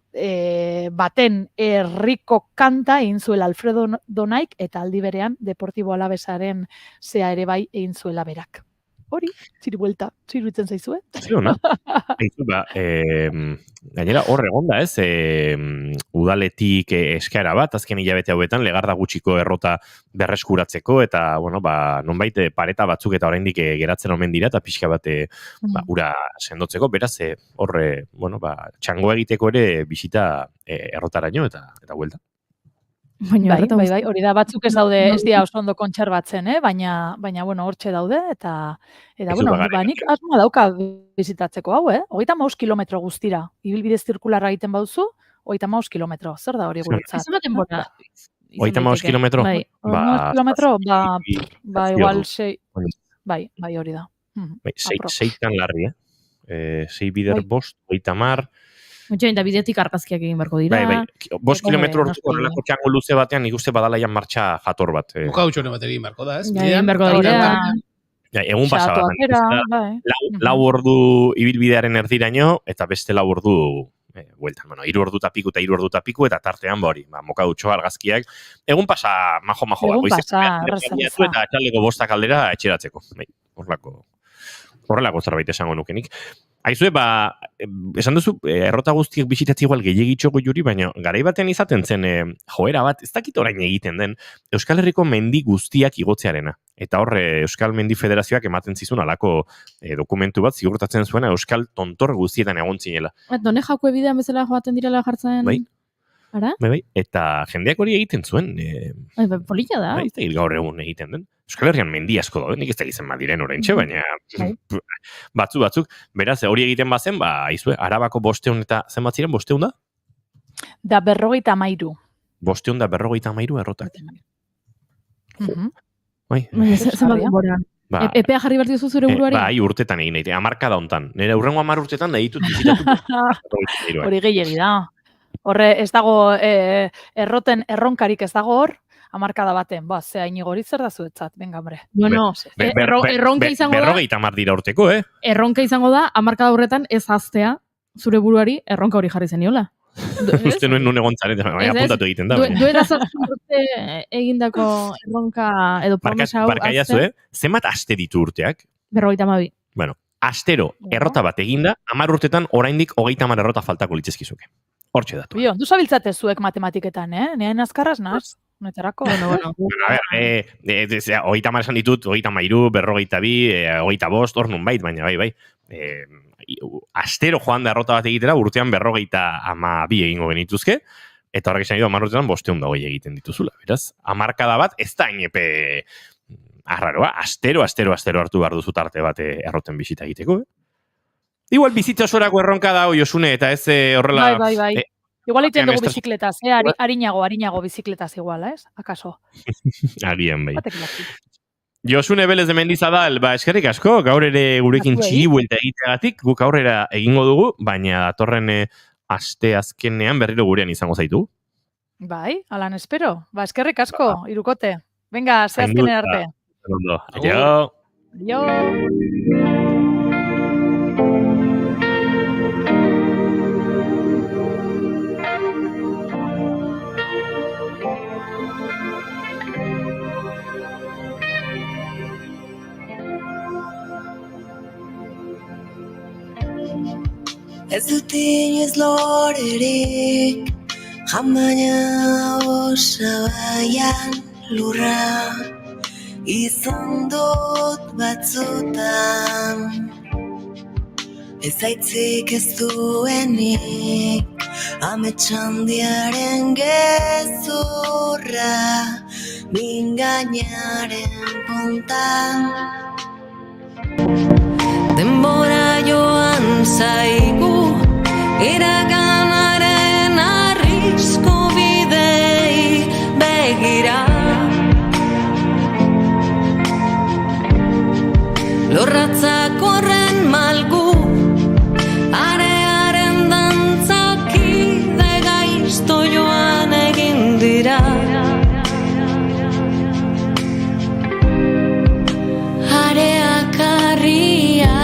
baten herriko kanta egin zuela Alfredo Donaik eta aldi berean Deportibo Alavesaren zea ere bai egin zuela berak. hori, ziribuelta, ziruditzen zaizue. Ziona. Gainera, hor egonda, ez? Udaletik eskaera bat, azken hilabete hauetan, legarda gutxiko errota berreskuratzeko, eta, bueno, nonbait pareta batzuk eta oraindik geratzen omen dira, eta pixka bat ura sendotzeko, beraz, horre, bueno, txango egiteko ere bisita errotaraino eta buelta. Bai, hori da, batzuk ez daude, ez dira oso ondo kontserbatzen, baina, bueno, hortxe daude, eta bueno, nik asmoa dauka bizitatzeko hau, 35 kilometro guztira, ibilbide zirkularra egiten bauzu, 35 kilometro, zer da hori guretzat? Ez ematen bora. 35 kilometro? Bai, 35 kilometro, igual 6, bai, hori da. Seitan larri, 6 bider bost, 30, Eta bideotik argazkiak egin beharko dira. Bai, 5 kilometro hortuko horrelako txango luze batean nik uste badalaian martxa jator bat. Buka utxone bat egin beharko da, ez? Egin beharko dira. Egun pasa bat. Lau ordu ibilbidearen erdiraino, eta beste 4 ordu bueltan. 3 ordu eta piku eta 3 ordu eta piku, eta tartean hori, moka utxo argazkiak. Egun pasa, majo bat. Egun pasa, eta txaldeko 5 aldera etxeratzeko. Horrelako zerbait esango nukenik. Aizue, esan duzu, errota guztiek bisitatzi igual gehiagitxoko juri, baina garai batean izaten zen joera bat, ez dakit orain egiten den, Euskal Herriko mendi guztiak igotzearena. Eta horre, Euskal Mendi Federazioak ematen zizun alako dokumentu bat, ziurtatzen zuena Euskal tontor guztietan egon zinela. Done jako ebidean bezala joaten direla jartzen? Bai. Ara? Bai, eta jendeak hori egiten zuen. Polita da. Bai, ez da gaur egun egiten den. Euskal Herrian mendi asko daude, nik ez da izan badiren oraintxe, baina batzuk, beraz, hori egiten bazen, aizue, Arabako 500 eta zenbat ziren, 500 da? Da 53. 500 da 53 errotak. Bai. Zenbat denbora. Epea jarri behar diozu zure buruari? Bai, urtetan egin nahi, hamarka da hontan. Nire urrengo 10 urtetan da ditut bizitatu. Hori gehiagi da. Horre, ez dago erroten erronkarik ez dago hor, hamarkada baten, zea inigori zer da zuetzat, venga, hombre. Bueno, erronka izango da... 50 dira urteko, Erronka izango da, hamarkada horretan ez aztea zure buruari erronka hori jarri zeniola. Uste nuen nun egon zaren, apuntatu egiten da. Duela urte egindako erronka edo promesa hau... Barkaiazu, zenbat aste ditu urteak? 52. Bueno, astero errota bat eginda, 10 urtetan oraindik 30 errota faltako litzezkizuke. Hortxe datu. Bio, du zabiltzate zuek matematiketan, Nean azkarraz naz? Noetarako? Bueno. A ber, 30 esan ditut, 33, 42, 25, hor nun bait, baina bai. Astero joan da errota bat egitera, urtean 52 egingo genituzke, eta horrek esan ditu, 10 urtean 520 egiten dituzula. Beraz, hamarkada bat, ez da inepe arraroa, astero hartu behar duzu tarte bat erroten bizita egiteko, Igual bizitza osorako erronka da Josune, eta ez horrela... Bai. Igual iten dugu bizikletaz, harinago bizikletaz igual, ez? Akaso? Arien, bai. Josune Belez de Mendizabal, eskerrik asko, gaur ere gurekin txiribuelta egiteagatik, guk aurrera egingo dugu, baina datorren aste azkenean berriro gurean izango zaitu. Bai, alan espero. Eskerrik asko, irukote. Venga, ze azkenen arte. Adio. Ez dut inoiz lorerik, jamaina osabaian lurra, izan dut batzutan. Ez aitzik ez duenik, ametsandiaren gezurra, mingainaren puntan. Denbora joan zaigu, iraganaren arrisku bidei begira. Lorratzak horren malgu, arearen dantzakide gaizto joan egin dira. Areak harria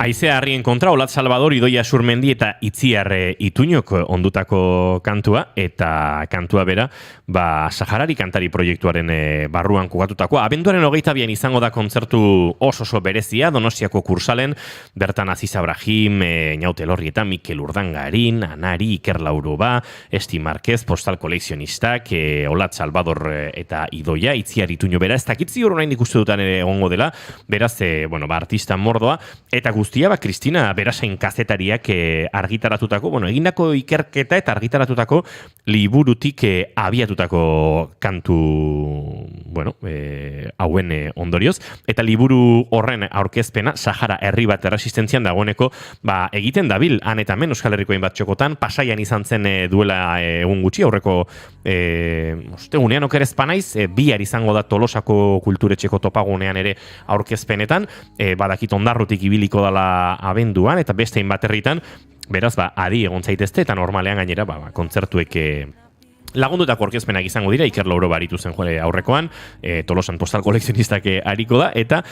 Aizea Harrien kontra, Olat Salvador, Idoia Surmendi eta Itziar Ituñok ondutako kantua, eta kantua bera, Saharari kantari proiektuaren barruan kokatutakoa. Abenduaren 22 izango da kontzertu oso berezia, Donostiako Kursalen, bertan Aziz Abrahim, Ñaute Elorrieta, Mikel Urdangarin, Anari, Iker Lauroba, Esti Marquez, Postal Kolekzionistak, Olat Salvador eta Idoia, Itziar Ituño bera, ez dakitzi hor orain ikuste dutan ere egongo dela, beraz, artista mordoa, eta guztia, Kristina Berasain kazetariak argitaratutako, egindako ikerketa eta argitaratutako liburutik abiatutako kantu, hauen ondorioz, eta liburu horren aurkezpena, Sahara herri bat erresistentzian dagoeneko, egiten dabil, han eta hemen Euskal Herriko hainbat txokotan, Pasaian izan zen duela egun gutxi, aurreko ostegunean okerez panaiz, bihar izango da Tolosako kulturetxeko topagunean ere aurkezpenetan, badakit ondarrutik ibiliko dala abenduan, eta beste hainbat herritan, beraz, adi egon zaitezte, eta normalean gainera, kontzertuek lagundutako aurkezpenak izango dira, Iker Lauro baritu zen aurrekoan, Tolosan Postal Kolekzionistak ariko da, eta,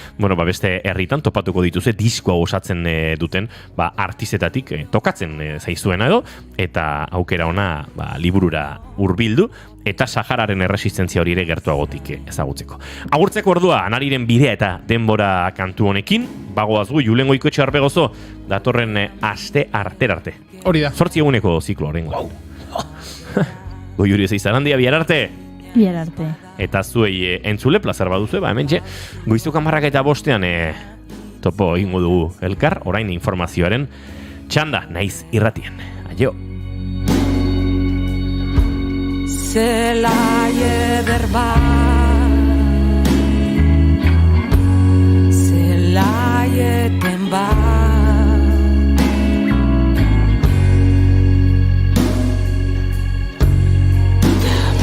beste herritan topatuko dituze diskoa osatzen duten, artistetatik tokatzen zaizuena edo, eta aukera ona liburura hurbildu, eta Sahararen erresistentzia hori ere gertuagotik ezagutzeko. Agurtzeko ordua, Anariren bidea eta denbora kantu honekin, bagoaz gu, Julen Goikoetxe Arpegozo, datorren aste arte. Hori da. 8 eguneko ziklo horrengo. Goiuri ez izarandia, bihar arte. Bihar arte. Eta zuei entzule, plazar baduzue, hementxe, goizuko 5:00 topo egingo dugu elkar, orain informazioaren txanda, naiz irratien. Aio. Zelai eder bat, zelaieten bat,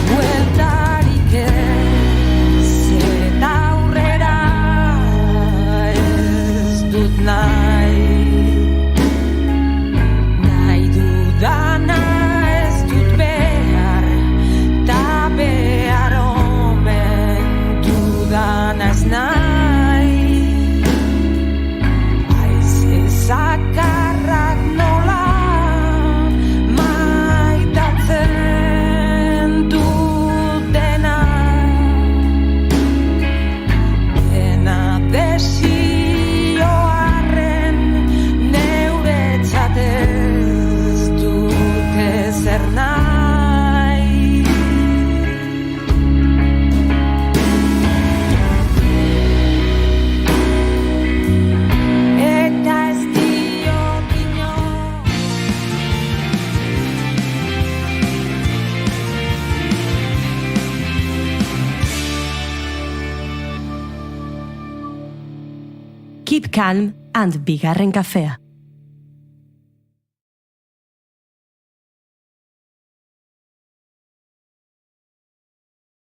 bueltarik ez eta aurrera ez dut nahi dudana. Zakarrak nola maitatzen dutena, dena desioarren neuretzat ez dute zer nahi. Eta ez Keep calm and bigarren kafea.